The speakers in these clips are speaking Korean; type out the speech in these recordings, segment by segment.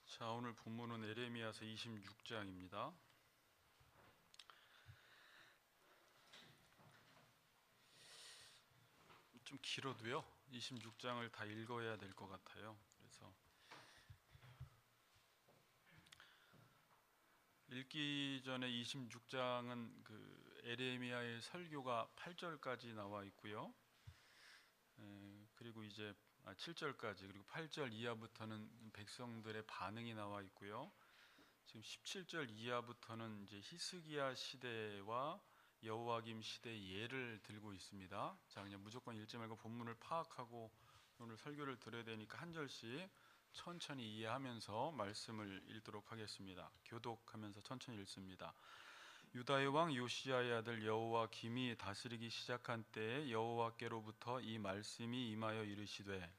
자, 오늘 본문은 에레미야서 26장입니다. 좀 길어도요. 26장을 다 읽어야 될 것 같아요. 그래서 읽기 전에 26장은 에레미야의 설교가 8절까지 나와 있고요. 그리고 이제 7절까지, 그리고 8절 이하부터는 백성들의 반응이 나와 있고요. 지금 17절 이하부터는 이제 히스기야 시대와 여호와김 시대의 예를 들고 있습니다. 자, 그냥 무조건 읽지 말고 본문을 파악하고 오늘 설교를 들어야 되니까 한 절씩 천천히 이해하면서 말씀을 읽도록 하겠습니다. 교독하면서 천천히 읽습니다. 유다의 왕 요시야의 아들 여호와김이 다스리기 시작한 때에 여호와께로부터 이 말씀이 임하여 이르시되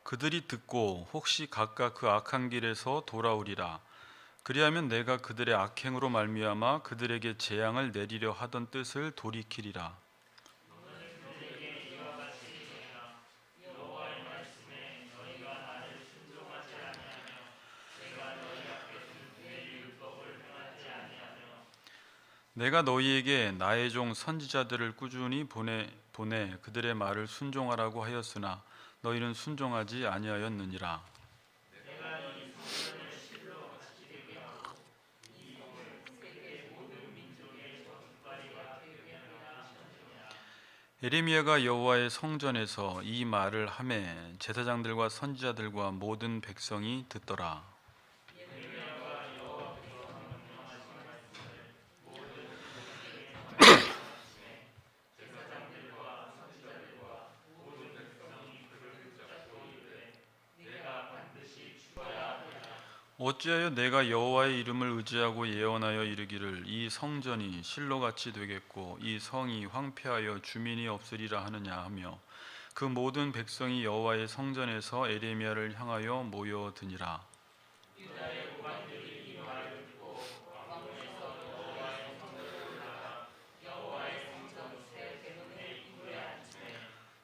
그들이 듣고 혹시 각각 그 악한 길에서 돌아오리라. 그리하면 내가 그들의 악행으로 말미암아 그들에게 재앙을 내리려 하던 뜻을 돌이키리라. 내가 너희에게 나의 종 선지자들을 꾸준히 보내 그들의 말을 순종하라고 하였으나 너희는 순종하지 아니하였느니라. 예레미야가 여호와의 성전에서 이 말을 하매 제사장들과 선지자들과 모든 백성이 듣더라. 어찌하여 내가 여호와의 이름을 의지하고 예언하여 이르기를 이 성전이 실로같이 되겠고 이 성이 황폐하여 주민이 없으리라 하느냐 하며 그 모든 백성이 여호와의 성전에서 에레미야를 향하여 모여드니라.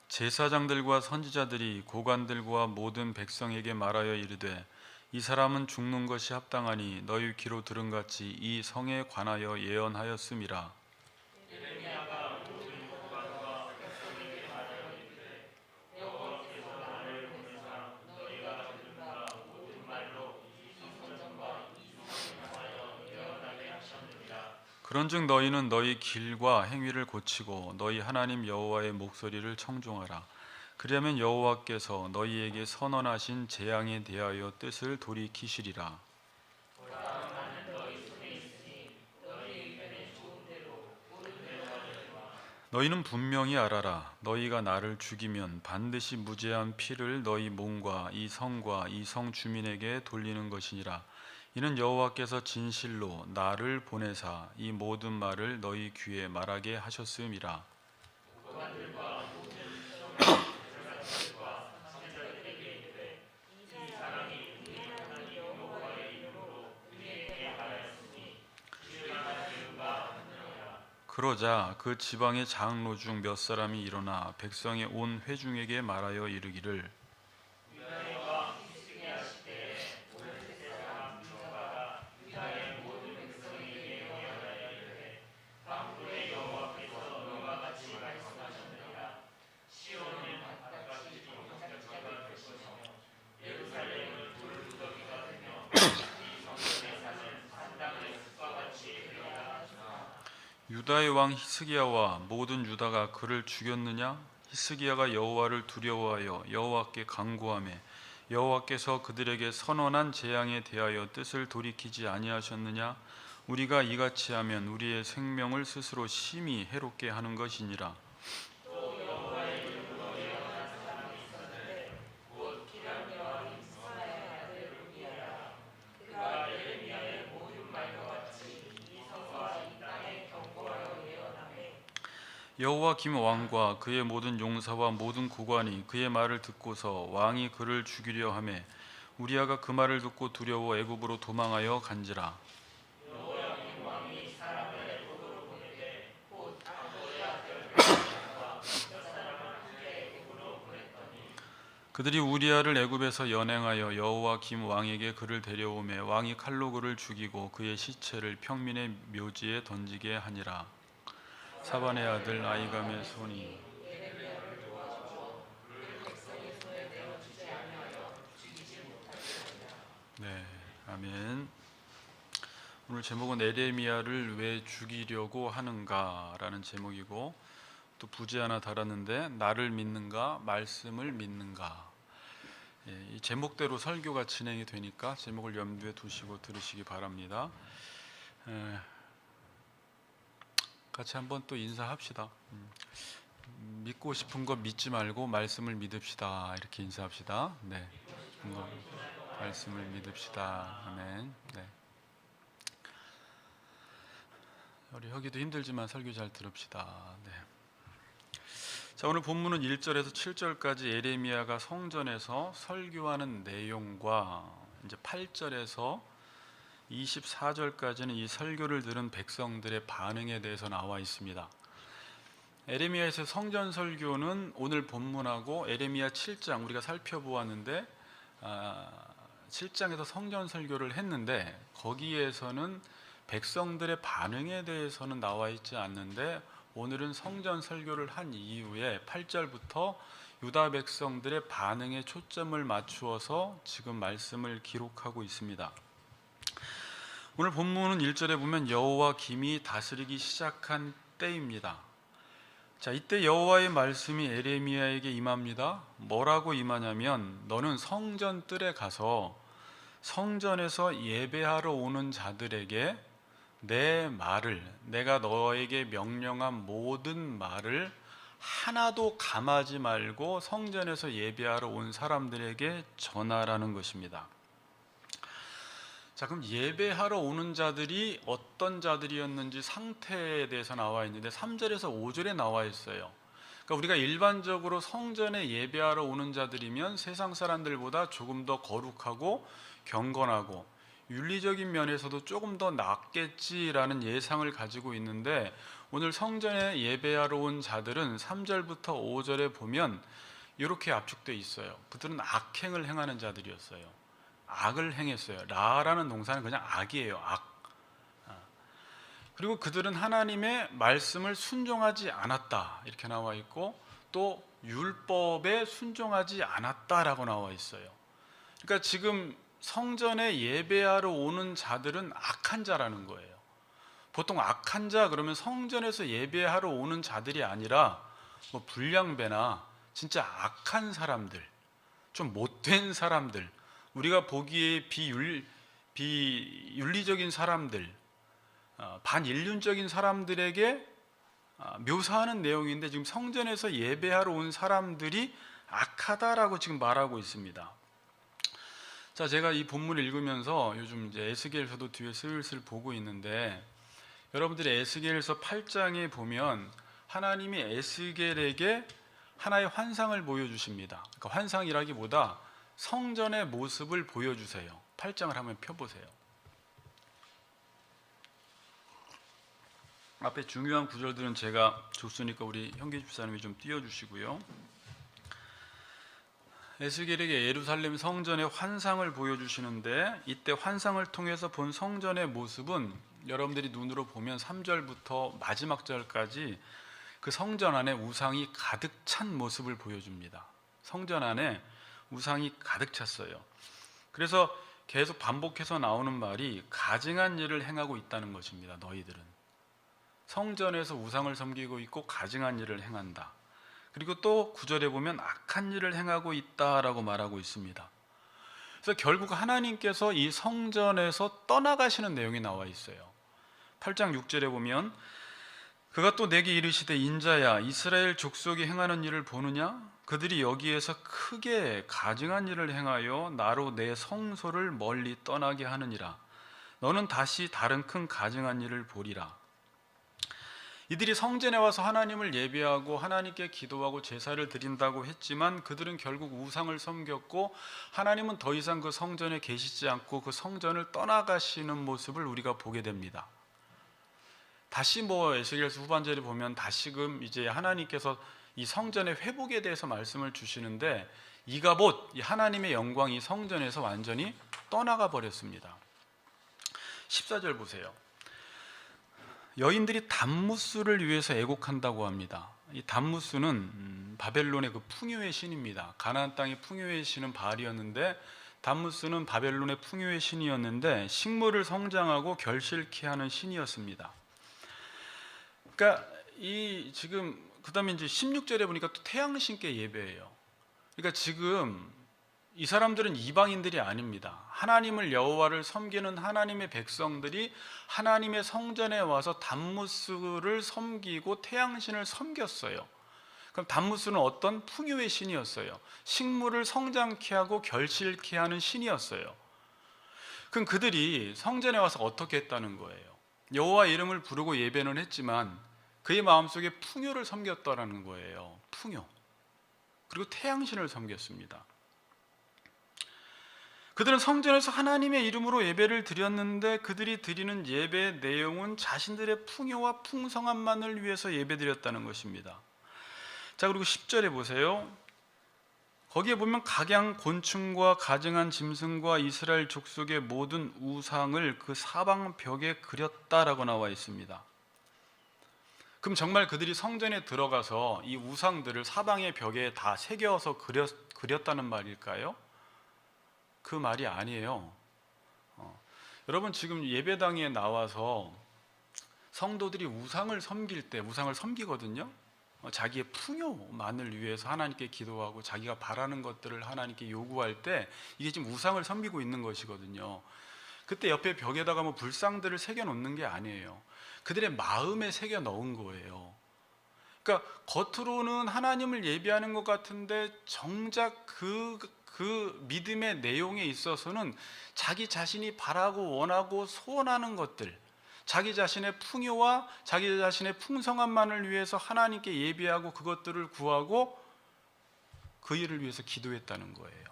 제사장들과 선지자들이 고관들과 모든 백성에게 말하여 이르되 이 사람은 죽는 것이 합당하니 너희 귀로 들은 같이 이 성에 관하여 예언하였음이라. 그런즉 너희는 너희 길과 행위를 고치고 너희 하나님 여호와의 목소리를 청종하라. 그리하면 여호와께서 너희에게 선언하신 재앙에 대하여 뜻을 돌이키시리라. 너희는 분명히 알아라. 너희가 나를 죽이면 반드시 무죄한 피를 너희 몸과 이 성과 이 성 주민에게 돌리는 것이니라. 이는 여호와께서 진실로 나를 보내사 이 모든 말을 너희 귀에 말하게 하셨음이라. 그러자 그 지방의 장로 중 몇 사람이 일어나 백성의 온 회중에게 말하여 이르기를 유다의 왕 히스기야와 모든 유다가 그를 죽였느냐? 히스기야가 여호와를 두려워하여 여호와께 간구하매 여호와께서 그들에게 선언한 재앙에 대하여 뜻을 돌이키지 아니하셨느냐? 우리가 이같이 하면 우리의 생명을 스스로 심히 해롭게 하는 것이니라. 여호와김 왕과 그의 모든 용사와 모든 고관이 그의 말을 듣고서 왕이 그를 죽이려 하매 우리아가 그 말을 듣고 두려워 애굽으로 도망하여 간지라. 그들이 우리아를 애굽에서 연행하여 여호와김 왕에게 그를 데려오매 왕이 칼로 그를 죽이고 그의 시체를 평민의 묘지에 던지게 하니라. 사반의 아들 아히감의 손이 네, 아멘. 오늘 제목은 에레미야를 왜 죽이려고 하는가라는 제목이고, 또 부제 하나 달았는데 나를 믿는가 말씀을 믿는가. 이 제목대로 설교가 진행이 되니까 제목을 염두에 두시고 들으시기 바랍니다. 같이 한번 또 인사합시다. 믿고 싶은 거 믿지 말고 말씀을 믿읍시다. 이렇게 인사합시다. 네, 말씀을 믿읍시다. 아멘. 네. 우리 여기도 힘들지만 설교 잘 들읍시다. 네. 자, 오늘 본문은 1절에서 7절까지 에레미야가 성전에서 설교하는 내용과 이제 8절에서 24절까지는 이 설교를 들은 백성들의 반응에 대해서 나와 있습니다. 에레미야에서 성전 설교는 오늘 본문하고 에레미야 7장 우리가 살펴보았는데 7장에서 성전 설교를 했는데 거기에서는 백성들의 반응에 대해서는 나와 있지 않는데 오늘은 성전 설교를 한 이후에 8절부터 유다 백성들의 반응에 초점을 맞추어서 지금 말씀을 기록하고 있습니다. 오늘 본문은 1절에 보면 여호와 김이 다스리기 시작한 때입니다. 자, 이때 여호와의 말씀이 에레미야에게 임합니다. 뭐라고 임하냐면 너는 성전 뜰에 가서 성전에서 예배하러 오는 자들에게 내 말을, 내가 너에게 명령한 모든 말을 하나도 감하지 말고 성전에서 예배하러 온 사람들에게 전하라는 것입니다. 자, 그럼 예배하러 오는 자들이 어떤 자들이었는지 상태에 대해서 나와 있는데 3절에서 5절에 나와 있어요. 그러니까 우리가 일반적으로 성전에 예배하러 오는 자들이면 세상 사람들보다 조금 더 거룩하고 경건하고 윤리적인 면에서도 조금 더 낫겠지라는 예상을 가지고 있는데 오늘 성전에 예배하러 온 자들은 3절부터 5절에 보면 이렇게 압축되어 있어요. 그들은 악행을 행하는 자들이었어요. 악을 행했어요. 라라는 동사는 그냥 악이에요. 악. 그리고 그들은 하나님의 말씀을 순종하지 않았다 이렇게 나와 있고 또 율법에 순종하지 않았다라고 나와 있어요. 그러니까 지금 성전에 예배하러 오는 자들은 악한 자라는 거예요. 보통 악한 자 그러면 성전에서 예배하러 오는 자들이 아니라 뭐 불량배나 진짜 악한 사람들, 좀 못된 사람들, 우리가 보기에 비윤리적인 사람들, 반인륜적인 사람들에게 묘사하는 내용인데 지금 성전에서 예배하러 온 사람들이 악하다라고 지금 말하고 있습니다. 자, 제가 이 본문을 읽으면서 요즘 이제 에스겔서도 뒤에 슬슬 보고 있는데 여러분들이 에스겔서 8장에 보면 하나님이 에스겔에게 하나의 환상을 보여주십니다. 그러니까 환상이라기보다 성전의 모습을 보여주세요. 8장을 한번 펴보세요. 앞에 중요한 구절들은 제가 줬으니까 우리 형기 집사님이 좀 띄워주시고요. 에스겔에게 예루살렘 성전의 환상을 보여주시는데 이때 환상을 통해서 본 성전의 모습은 여러분들이 눈으로 보면 3절부터 마지막 절까지 그 성전 안에 우상이 가득 찬 모습을 보여줍니다. 성전 안에 우상이 가득 찼어요. 그래서 계속 반복해서 나오는 말이 가증한 일을 행하고 있다는 것입니다. 너희들은 성전에서 우상을 섬기고 있고 가증한 일을 행한다. 그리고 또 9절에 보면 악한 일을 행하고 있다라고 말하고 있습니다. 그래서 결국 하나님께서 이 성전에서 떠나가시는 내용이 나와 있어요. 8장 6절에 보면 그가 또 내게 이르시되 인자야 이스라엘 족속이 행하는 일을 보느냐? 그들이 여기에서 크게 가증한 일을 행하여 나로 내 성소를 멀리 떠나게 하느니라. 너는 다시 다른 큰 가증한 일을 보리라. 이들이 성전에 와서 하나님을 예배하고 하나님께 기도하고 제사를 드린다고 했지만 그들은 결국 우상을 섬겼고 하나님은 더 이상 그 성전에 계시지 않고 그 성전을 떠나가시는 모습을 우리가 보게 됩니다. 다시 에스겔서 후반절에 보면 다시금 이제 하나님께서 이 성전의 회복에 대해서 말씀을 주시는데 이가봇, 이 하나님의 영광이 성전에서 완전히 떠나가 버렸습니다. 14절 보세요. 여인들이 담무스를 위해서 애곡한다고 합니다. 이 담무스는 바벨론의 그 풍요의 신입니다. 가나안 땅의 풍요의 신은 바알이었는데 담무스는 바벨론의 풍요의 신이었는데 식물을 성장하고 결실케 하는 신이었습니다. 그러니까 이 지금 그다음에 이제 16절에 보니까 또 태양신께 예배해요. 그러니까 지금 이 사람들은 이방인들이 아닙니다. 하나님을 여호와를 섬기는 하나님의 백성들이 하나님의 성전에 와서 담무스를 섬기고 태양신을 섬겼어요. 그럼 담무스는 어떤 풍요의 신이었어요. 식물을 성장케 하고 결실케 하는 신이었어요. 그럼 그들이 성전에 와서 어떻게 했다는 거예요? 여호와 이름을 부르고 예배는 했지만 그의 마음속에 풍요를 섬겼다라는 거예요. 풍요. 그리고 태양신을 섬겼습니다. 그들은 성전에서 하나님의 이름으로 예배를 드렸는데 그들이 드리는 예배의 내용은 자신들의 풍요와 풍성함만을 위해서 예배드렸다는 것입니다. 자, 그리고 10절에 보세요. 거기에 보면 각양 곤충과 가증한 짐승과 이스라엘 족속의 모든 우상을 그 사방 벽에 그렸다라고 나와 있습니다. 그럼 정말 그들이 성전에 들어가서 이 우상들을 사방의 벽에 다 새겨서 그렸다는 말일까요? 그 말이 아니에요. 여러분 지금 예배당에 나와서 성도들이 우상을 섬길 때 우상을 섬기거든요. 자기의 풍요만을 위해서 하나님께 기도하고 자기가 바라는 것들을 하나님께 요구할 때 이게 지금 우상을 섬기고 있는 것이거든요. 그때 옆에 벽에다가 불상들을 새겨 놓는 게 아니에요. 그들의 마음에 새겨 넣은 거예요. 그러니까 겉으로는 하나님을 예배하는 것 같은데 정작 그 믿음의 내용에 있어서는 자기 자신이 바라고 원하고 소원하는 것들, 자기 자신의 풍요와 자기 자신의 풍성함만을 위해서 하나님께 예배하고 그것들을 구하고 그 일을 위해서 기도했다는 거예요.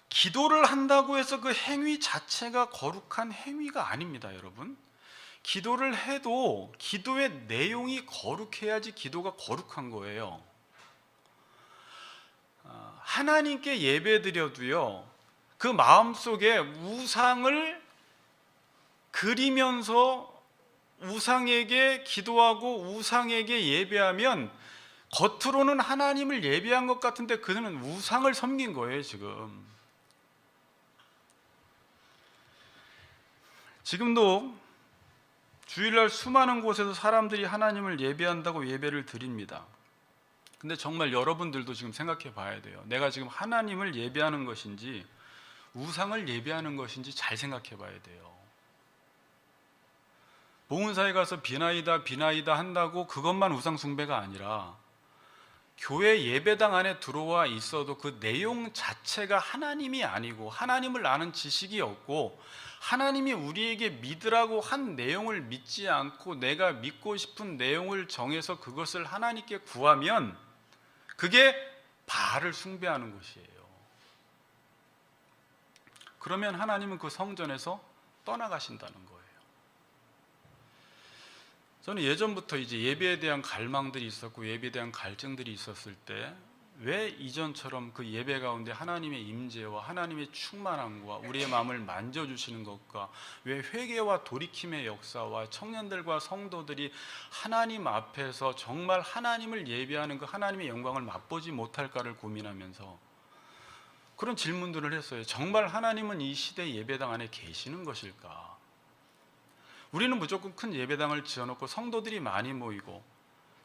기도를 한다고 해서 그 행위 자체가 거룩한 행위가 아닙니다, 여러분. 기도를 해도 기도의 내용이 거룩해야지 기도가 거룩한 거예요. 하나님께 예배드려도요, 그 마음속에 우상을 그리면서 우상에게 기도하고 우상에게 예배하면 겉으로는 하나님을 예배한 것 같은데 그는 우상을 섬긴 거예요. 지금도 주일날 수많은 곳에서 사람들이 하나님을 예배한다고 예배를 드립니다. 근데 정말 여러분들도 지금 생각해 봐야 돼요. 내가 지금 하나님을 예배하는 것인지 우상을 예배하는 것인지 잘 생각해 봐야 돼요. 봉은사에 가서 비나이다 한다고 그것만 우상 숭배가 아니라 교회 예배당 안에 들어와 있어도 그 내용 자체가 하나님이 아니고 하나님을 아는 지식이 없고 하나님이 우리에게 믿으라고 한 내용을 믿지 않고 내가 믿고 싶은 내용을 정해서 그것을 하나님께 구하면 그게 바알을 숭배하는 것이에요. 그러면 하나님은 그 성전에서 떠나가신다는 거예요. 저는 예전부터 이제 예배에 대한 갈망들이 있었고 예배에 대한 갈증들이 있었을 때 왜 이전처럼 그 예배 가운데 하나님의 임재와 하나님의 충만함과 우리의 마음을 만져주시는 것과 왜 회개와 돌이킴의 역사와 청년들과 성도들이 하나님 앞에서 정말 하나님을 예배하는 그 하나님의 영광을 맛보지 못할까를 고민하면서 그런 질문들을 했어요. 정말 하나님은 이 시대 예배당 안에 계시는 것일까? 우리는 무조건 큰 예배당을 지어놓고 성도들이 많이 모이고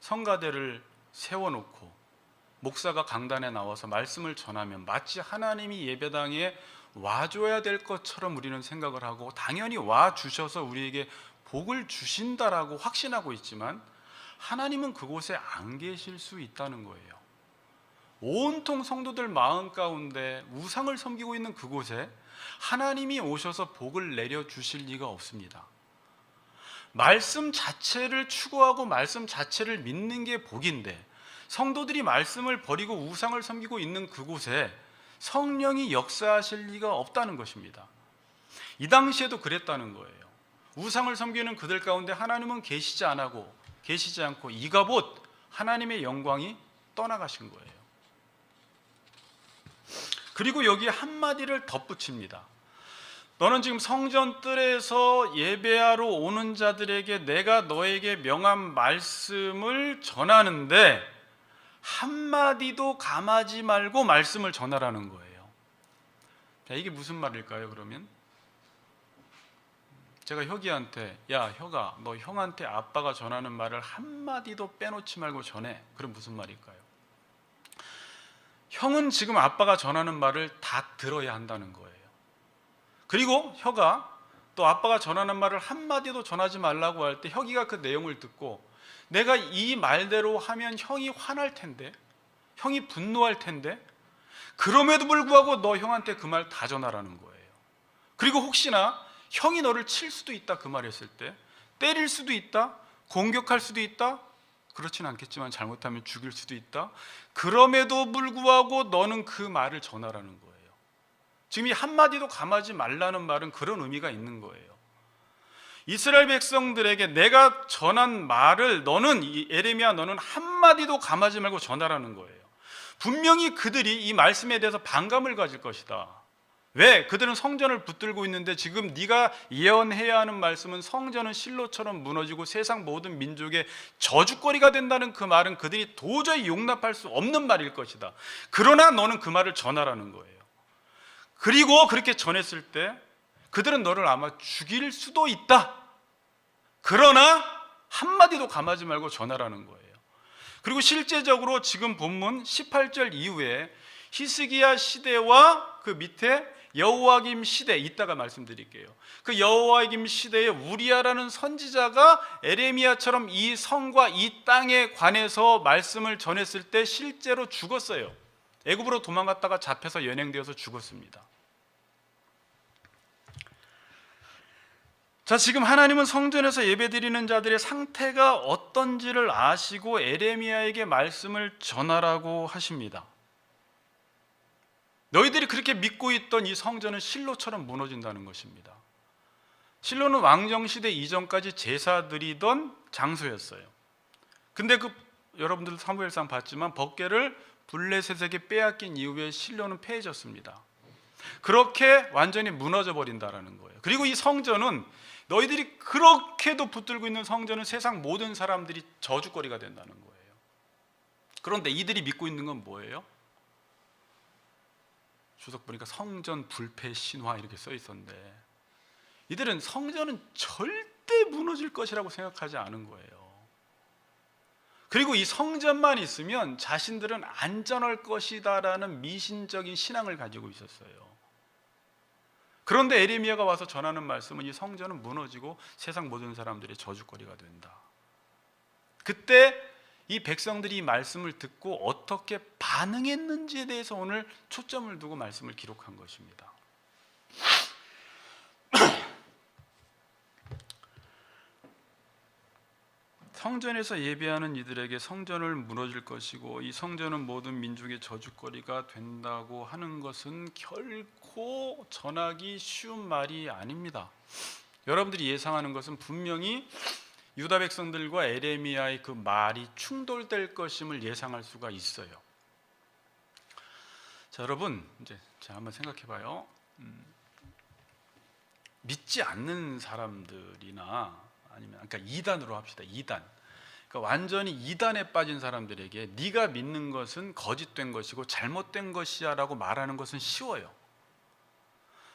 성가대를 세워놓고 목사가 강단에 나와서 말씀을 전하면 마치 하나님이 예배당에 와줘야 될 것처럼 우리는 생각을 하고 당연히 와주셔서 우리에게 복을 주신다라고 확신하고 있지만 하나님은 그곳에 안 계실 수 있다는 거예요. 온통 성도들 마음 가운데 우상을 섬기고 있는 그곳에 하나님이 오셔서 복을 내려주실 리가 없습니다. 말씀 자체를 추구하고 말씀 자체를 믿는 게 복인데, 성도들이 말씀을 버리고 우상을 섬기고 있는 그곳에 성령이 역사하실 리가 없다는 것입니다. 이 당시에도 그랬다는 거예요. 우상을 섬기는 그들 가운데 하나님은 계시지 않고 이가봇 하나님의 영광이 떠나가신 거예요. 그리고 여기에 한마디를 덧붙입니다. 너는 지금 성전 뜰에서 예배하러 오는 자들에게 내가 너에게 명한 말씀을 전하는데 한마디도 감하지 말고 말씀을 전하라는 거예요. 자, 이게 무슨 말일까요? 그러면 제가 혁이한테, 야 혁아, 너 형한테 아빠가 전하는 말을 한마디도 빼놓지 말고 전해. 그럼 무슨 말일까요? 형은 지금 아빠가 전하는 말을 다 들어야 한다는 거예요. 그리고 혁아, 또 아빠가 전하는 말을 한마디도 전하지 말라고 할 때 혁이가 그 내용을 듣고 내가 이 말대로 하면 형이 화날 텐데, 형이 분노할 텐데, 그럼에도 불구하고 너 형한테 그 말 다 전하라는 거예요. 그리고 혹시나 형이 너를 칠 수도 있다, 그 말했을 때 때릴 수도 있다, 공격할 수도 있다, 그렇진 않겠지만 잘못하면 죽일 수도 있다, 그럼에도 불구하고 너는 그 말을 전하라는 거예요. 지금 이 한마디도 감하지 말라는 말은 그런 의미가 있는 거예요. 이스라엘 백성들에게 내가 전한 말을 너는, 에레미야 너는 한마디도 감하지 말고 전하라는 거예요. 분명히 그들이 이 말씀에 대해서 반감을 가질 것이다. 왜? 그들은 성전을 붙들고 있는데 지금 네가 예언해야 하는 말씀은 성전은 실로처럼 무너지고 세상 모든 민족의 저주거리가 된다는 그 말은 그들이 도저히 용납할 수 없는 말일 것이다. 그러나 너는 그 말을 전하라는 거예요. 그리고 그렇게 전했을 때 그들은 너를 아마 죽일 수도 있다. 그러나 한마디도 감하지 말고 전하라는 거예요. 그리고 실제적으로 지금 본문 18절 이후에 히스기야 시대와 그 밑에 여호와김 시대, 이따가 말씀드릴게요. 그 여호와김 시대에 우리야라는 선지자가 에레미야처럼 이 성과 이 땅에 관해서 말씀을 전했을 때 실제로 죽었어요. 애굽으로 도망갔다가 잡혀서 연행되어서 죽었습니다. 자, 지금 하나님은 성전에서 예배드리는 자들의 상태가 어떤지를 아시고 에레미야에게 말씀을 전하라고 하십니다. 너희들이 그렇게 믿고 있던 이 성전은 실로처럼 무너진다는 것입니다. 실로는 왕정시대 이전까지 제사 드리던 장소였어요. 근데 여러분들도 사무엘상 봤지만 법궤를 블레셋에게 빼앗긴 이후에 실로는 폐해졌습니다. 그렇게 완전히 무너져 버린다라는 거예요. 그리고 이 성전은, 너희들이 그렇게도 붙들고 있는 성전은 세상 모든 사람들이 저주거리가 된다는 거예요. 그런데 이들이 믿고 있는 건 뭐예요? 주석 보니까 성전 불패 신화 이렇게 써 있었는데, 이들은 성전은 절대 무너질 것이라고 생각하지 않은 거예요. 그리고 이 성전만 있으면 자신들은 안전할 것이다라는 미신적인 신앙을 가지고 있었어요. 그런데 에레미야가 와서 전하는 말씀은 이 성전은 무너지고 세상 모든 사람들의 저주거리가 된다. 그때 이 백성들이 이 말씀을 듣고 어떻게 반응했는지에 대해서 오늘 초점을 두고 말씀을 기록한 것입니다. 성전에서 예배하는 이들에게 성전을 무너질 것이고 이 성전은 모든 민족의 저주거리가 된다고 하는 것은 결코 전하기 쉬운 말이 아닙니다. 여러분들이 예상하는 것은 분명히 유다 백성들과 에레미야의 그 말이 충돌될 것임을 예상할 수가 있어요. 자, 여러분, 이제 한번 생각해봐요. 믿지 않는 사람들이나 아니면 그러니까 이단으로 합시다. 이단. 그러니까 완전히 이단에 빠진 사람들에게 네가 믿는 것은 거짓된 것이고 잘못된 것이야라고 말하는 것은 쉬워요.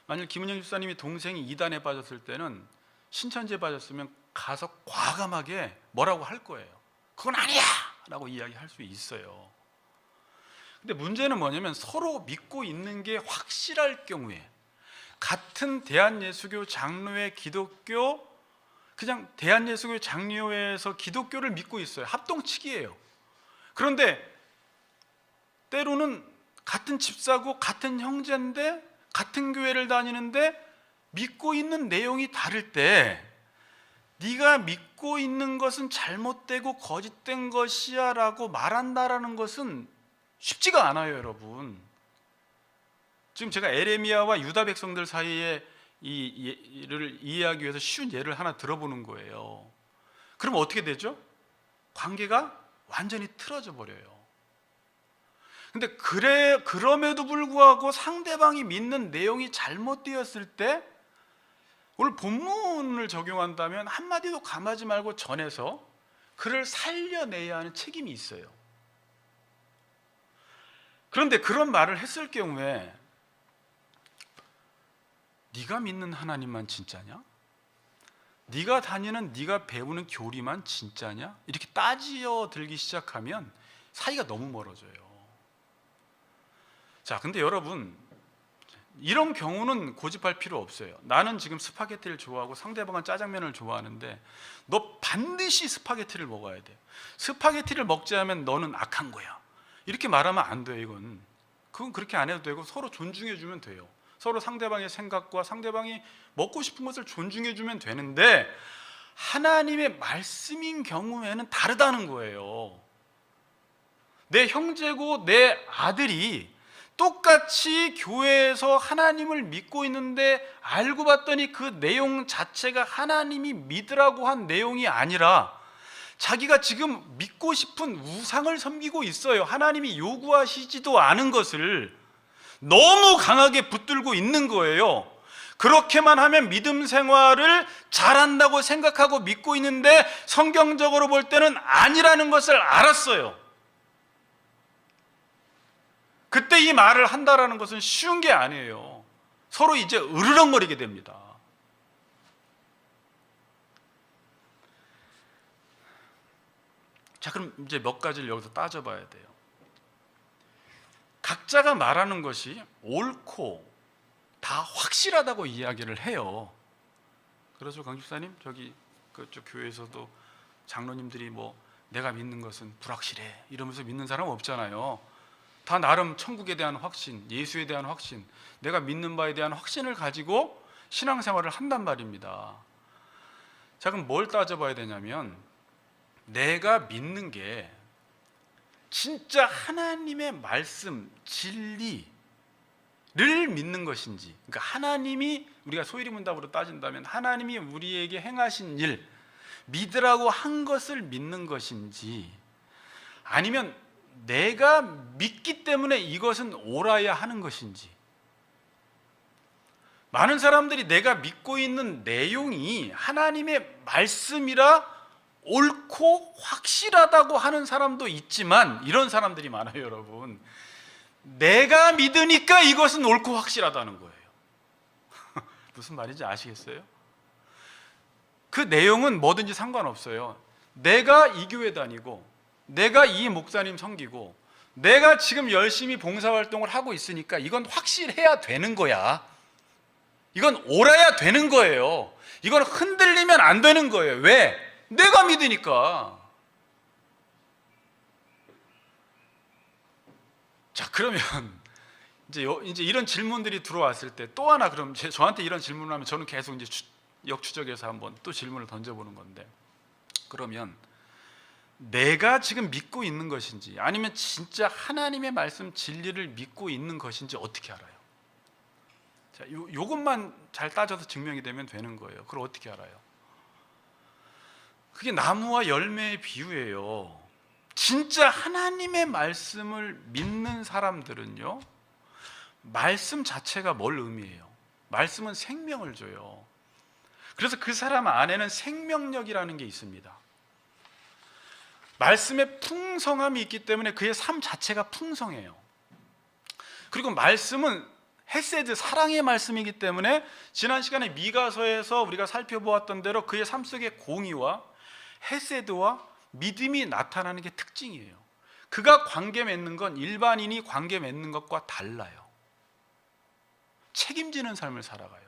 만약 김은영 집사님이 동생이 이단에 빠졌을 때는, 신천지에 빠졌으면 가서 과감하게 뭐라고 할 거예요. 그건 아니야! 라고 이야기할 수 있어요. 근데 문제는 뭐냐면 서로 믿고 있는 게 확실할 경우에, 같은 대한예수교 장로회 기독교, 그냥 대한예수교 장로회에서 기독교를 믿고 있어요. 합동치기예요. 그런데 때로는 같은 집사고 같은 형제인데 같은 교회를 다니는데 믿고 있는 내용이 다를 때 네가 믿고 있는 것은 잘못되고 거짓된 것이야 라고 말한다라는 것은 쉽지가 않아요, 여러분. 지금 제가 에레미야와 유다 백성들 사이에 이를 이해하기 위해서 쉬운 예를 하나 들어보는 거예요. 그럼 어떻게 되죠? 관계가 완전히 틀어져 버려요. 근데 그럼에도 불구하고 상대방이 믿는 내용이 잘못되었을 때 오늘 본문을 적용한다면 한마디도 감하지 말고 전해서 그를 살려내야 하는 책임이 있어요. 그런데 그런 말을 했을 경우에 네가 믿는 하나님만 진짜냐? 네가 다니는 네가 배우는 교리만 진짜냐? 이렇게 따지어 들기 시작하면 사이가 너무 멀어져요. 자, 근데 여러분, 이런 경우는 고집할 필요 없어요. 나는 지금 스파게티를 좋아하고 상대방은 짜장면을 좋아하는데 너 반드시 스파게티를 먹어야 돼. 스파게티를 먹지 않으면 너는 악한 거야. 이렇게 말하면 안 돼요. 그건 그렇게 안 해도 되고 서로 존중해 주면 돼요. 서로 상대방의 생각과 상대방이 먹고 싶은 것을 존중해 주면 되는데 하나님의 말씀인 경우에는 다르다는 거예요. 내 형제고 내 아들이 똑같이 교회에서 하나님을 믿고 있는데 알고 봤더니 그 내용 자체가 하나님이 믿으라고 한 내용이 아니라 자기가 지금 믿고 싶은 우상을 섬기고 있어요. 하나님이 요구하시지도 않은 것을 너무 강하게 붙들고 있는 거예요. 그렇게만 하면 믿음 생활을 잘한다고 생각하고 믿고 있는데 성경적으로 볼 때는 아니라는 것을 알았어요. 그때 이 말을 한다라는 것은 쉬운 게 아니에요. 서로 이제 으르렁거리게 됩니다. 자, 그럼 이제 몇 가지를 여기서 따져봐야 돼요. 각자가 말하는 것이 옳고 다 확실하다고 이야기를 해요. 그래서 강집사님, 저기 그쪽 교회에서도 장로님들이 내가 믿는 것은 불확실해 이러면서 믿는 사람 없잖아요. 다 나름 천국에 대한 확신, 예수에 대한 확신, 내가 믿는 바에 대한 확신을 가지고 신앙생활을 한단 말입니다. 자, 그럼 뭘 따져봐야 되냐면 내가 믿는 게 진짜 하나님의 말씀, 진리를 믿는 것인지, 그러니까 하나님이, 우리가 소위문답으로 따진다면 하나님이 우리에게 행하신 일, 믿으라고 한 것을 믿는 것인지, 아니면 내가 믿기 때문에 이것은 옳아야 하는 것인지. 많은 사람들이 내가 믿고 있는 내용이 하나님의 말씀이라 옳고 확실하다고 하는 사람도 있지만, 이런 사람들이 많아요, 여러분. 내가 믿으니까 이것은 옳고 확실하다는 거예요. 무슨 말인지 아시겠어요? 그 내용은 뭐든지 상관없어요. 내가 이 교회 다니고 내가 이 목사님 섬기고 내가 지금 열심히 봉사활동을 하고 있으니까 이건 확실해야 되는 거야. 이건 옳아야 되는 거예요. 이건 흔들리면 안 되는 거예요. 왜? 내가 믿으니까. 자, 그러면 이제 이런 질문들이 들어왔을 때 또 하나, 그럼 저한테 이런 질문을 하면 저는 계속 이제 역추적해서 한번 또 질문을 던져보는 건데, 그러면 내가 지금 믿고 있는 것인지 아니면 진짜 하나님의 말씀 진리를 믿고 있는 것인지 어떻게 알아요? 자, 요것만 잘 따져서 증명이 되면 되는 거예요. 그걸 어떻게 알아요? 그게 나무와 열매의 비유예요. 진짜 하나님의 말씀을 믿는 사람들은요, 말씀 자체가 뭘 의미해요? 말씀은 생명을 줘요. 그래서 그 사람 안에는 생명력이라는 게 있습니다. 말씀에 풍성함이 있기 때문에 그의 삶 자체가 풍성해요. 그리고 말씀은 헤세드, 사랑의 말씀이기 때문에 지난 시간에 미가서에서 우리가 살펴보았던 대로 그의 삶 속에 공의와 헤세드와 믿음이 나타나는 게 특징이에요. 그가 관계 맺는 건 일반인이 관계 맺는 것과 달라요. 책임지는 삶을 살아가요.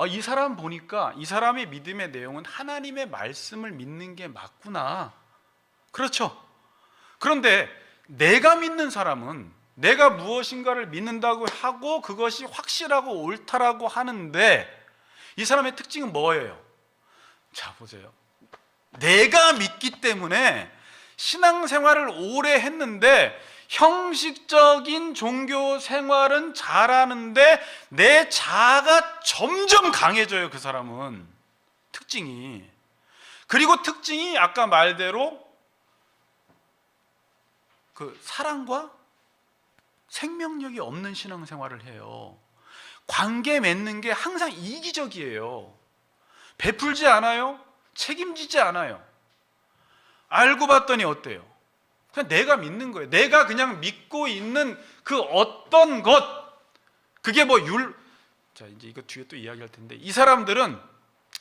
이 사람 보니까 이 사람의 믿음의 내용은 하나님의 말씀을 믿는 게 맞구나. 그렇죠. 그런데 내가 믿는 사람은 내가 무엇인가를 믿는다고 하고 그것이 확실하고 옳다라고 하는데 이 사람의 특징은 뭐예요? 자, 보세요. 내가 믿기 때문에 신앙생활을 오래 했는데 형식적인 종교 생활은 잘하는데 내 자아가 점점 강해져요. 그 사람은 특징이. 그리고 특징이 아까 말대로 그 사랑과 생명력이 없는 신앙생활을 해요. 관계 맺는 게 항상 이기적이에요. 베풀지 않아요. 책임지지 않아요. 알고 봤더니 어때요? 그냥 내가 믿는 거예요. 내가 그냥 믿고 있는 그 어떤 것, 그게 뭐 자, 이제 이거 뒤에 또 이야기할 텐데, 이 사람들은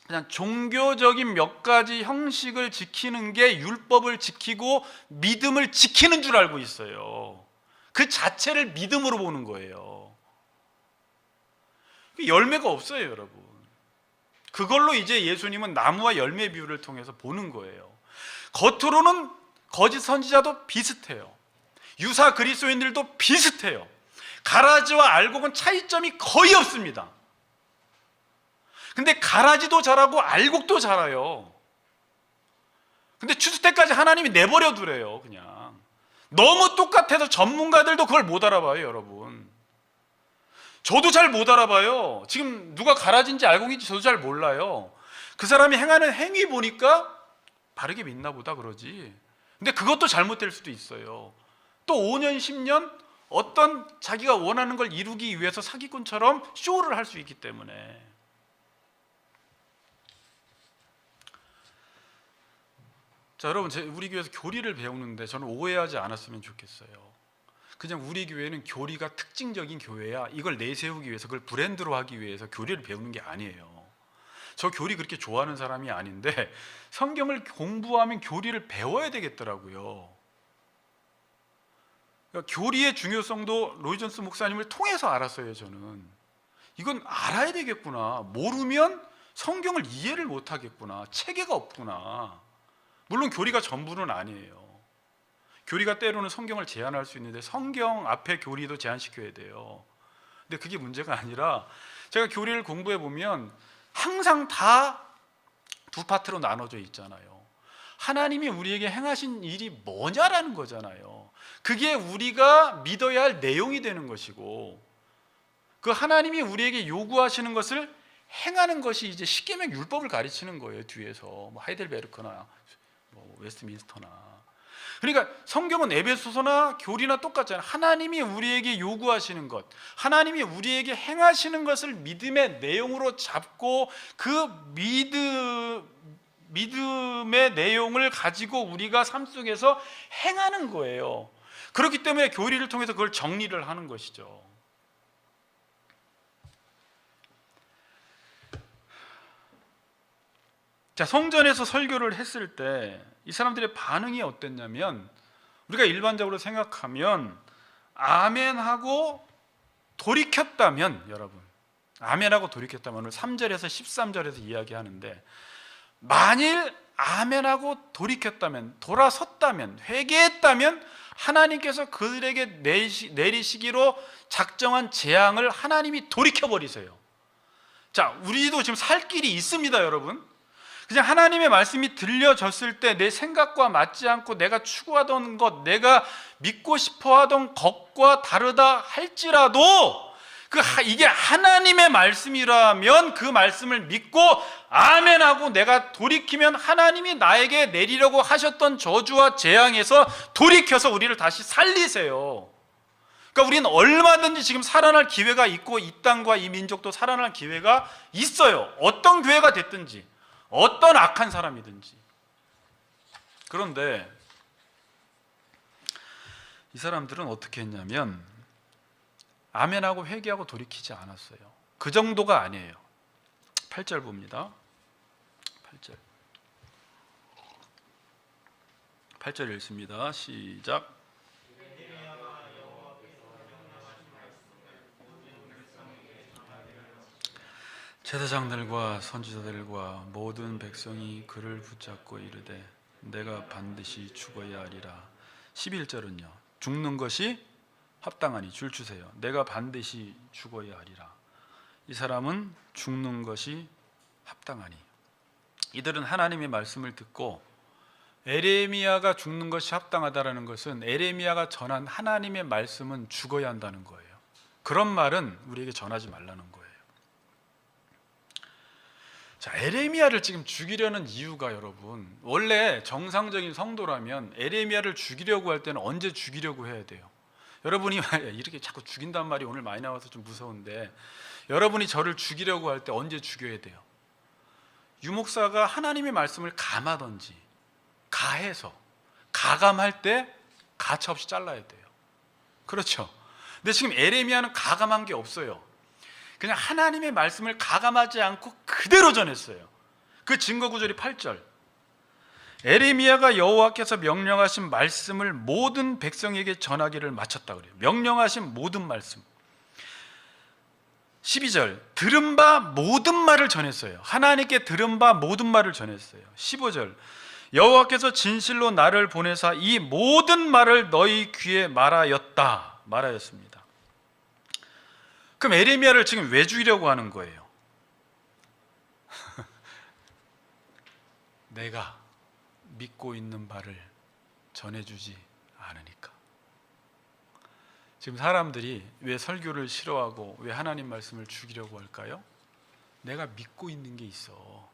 그냥 종교적인 몇 가지 형식을 지키는 게 율법을 지키고 믿음을 지키는 줄 알고 있어요. 그 자체를 믿음으로 보는 거예요. 열매가 없어요, 여러분. 그걸로 이제 예수님은 나무와 열매 비유를 통해서 보는 거예요. 겉으로는 거짓 선지자도 비슷해요. 유사 그리스도인들도 비슷해요. 가라지와 알곡은 차이점이 거의 없습니다. 근데 가라지도 자라고 알곡도 자라요. 근데 추수 때까지 하나님이 내버려 두래요. 그냥 너무 똑같아서 전문가들도 그걸 못 알아봐요, 여러분. 저도 잘 못 알아봐요. 지금 누가 가라지인지 알곡인지 저도 잘 몰라요. 그 사람이 행하는 행위 보니까 바르게 믿나 보다 그러지. 근데 그것도 잘못될 수도 있어요. 또 5년, 10년 어떤 자기가 원하는 걸 이루기 위해서 사기꾼처럼 쇼를 할 수 있기 때문에. 자, 여러분, 우리 교회에서 교리를 배우는데 저는 오해하지 않았으면 좋겠어요. 그냥 우리 교회는 교리가 특징적인 교회야, 이걸 내세우기 위해서, 그걸 브랜드로 하기 위해서 교리를 배우는 게 아니에요. 저 교리 그렇게 좋아하는 사람이 아닌데 성경을 공부하면 교리를 배워야 되겠더라고요. 그러니까 교리의 중요성도 로이 존스 목사님을 통해서 알았어요. 저는 이건 알아야 되겠구나. 모르면 성경을 이해를 못하겠구나. 체계가 없구나. 물론 교리가 전부는 아니에요. 교리가 때로는 성경을 제한할 수 있는데 성경 앞에 교리도 제한시켜야 돼요. 근데 그게 문제가 아니라, 제가 교리를 공부해 보면 항상 다 두 파트로 나눠져 있잖아요. 하나님이 우리에게 행하신 일이 뭐냐라는 거잖아요. 그게 우리가 믿어야 할 내용이 되는 것이고, 그 하나님이 우리에게 요구하시는 것을 행하는 것이 이제 십계명 율법을 가르치는 거예요. 뒤에서 뭐 하이델베르크나 뭐 웨스트민스터나. 그러니까 성경은 에베소서나 교리나 똑같잖아요. 하나님이 우리에게 요구하시는 것, 하나님이 우리에게 행하시는 것을 믿음의 내용으로 잡고 그 믿음의 내용을 가지고 우리가 삶 속에서 행하는 거예요. 그렇기 때문에 교리를 통해서 그걸 정리를 하는 것이죠. 자, 성전에서 설교를 했을 때 이 사람들의 반응이 어땠냐면, 우리가 일반적으로 생각하면 아멘하고 돌이켰다면, 여러분, 아멘하고 돌이켰다면, 오늘 3절에서 13절에서 이야기하는데, 만일 아멘하고 돌이켰다면, 돌아섰다면, 회개했다면 하나님께서 그들에게 내리시기로 작정한 재앙을 하나님이 돌이켜버리세요. 자, 우리도 지금 살 길이 있습니다, 여러분. 그냥 하나님의 말씀이 들려졌을 때 내 생각과 맞지 않고 내가 추구하던 것, 내가 믿고 싶어하던 것과 다르다 할지라도 이게 하나님의 말씀이라면 그 말씀을 믿고 아멘하고 내가 돌이키면 하나님이 나에게 내리려고 하셨던 저주와 재앙에서 돌이켜서 우리를 다시 살리세요. 그러니까 우리는 얼마든지 지금 살아날 기회가 있고, 이 땅과 이 민족도 살아날 기회가 있어요. 어떤 교회가 됐든지, 어떤 악한 사람이든지. 그런데 이 사람들은 어떻게 했냐면 아멘하고 회개하고 돌이키지 않았어요. 그 정도가 아니에요. 8절 봅니다. 8절 읽습니다. 시작. 제사장들과 선지자들과 모든 백성이 그를 붙잡고 이르되 내가 반드시 죽어야 하리라. 11절은요, 죽는 것이 합당하니, 줄 주세요. 내가 반드시 죽어야 하리라. 이 사람은 죽는 것이 합당하니. 이들은 하나님의 말씀을 듣고 에레미야가 죽는 것이 합당하다라는 것은 에레미야가 전한 하나님의 말씀은 죽어야 한다는 거예요. 그런 말은 우리에게 전하지 말라는 거예요. 자, 에레미야를 지금 죽이려는 이유가 여러분, 원래 정상적인 성도라면 에레미야를 죽이려고 할 때는 언제 죽이려고 해야 돼요? 여러분이 이렇게 자꾸 죽인단 말이 오늘 많이 나와서 좀 무서운데, 여러분이 저를 죽이려고 할 때 언제 죽여야 돼요? 유목사가 하나님의 말씀을 감하던지 가해서 가감할 때 가차없이 잘라야 돼요. 그렇죠? 근데 지금 에레미야는 가감한 게 없어요. 그냥 하나님의 말씀을 가감하지 않고 그대로 전했어요. 그 증거 구절이 8절. 에레미야가 여호와께서 명령하신 말씀을 모든 백성에게 전하기를 마쳤다 그래요. 명령하신 모든 말씀. 12절. 들은 바 모든 말을 전했어요. 하나님께 들은 바 모든 말을 전했어요. 15절. 여호와께서 진실로 나를 보내사 이 모든 말을 너희 귀에 말하였습니다. 그럼 에레미야를 지금 왜 죽이려고 하는 거예요? 내가 믿고 있는 바를 전해주지 않으니까. 지금 사람들이 왜 설교를 싫어하고 왜 하나님 말씀을 죽이려고 할까요? 내가 믿고 있는 게 있어.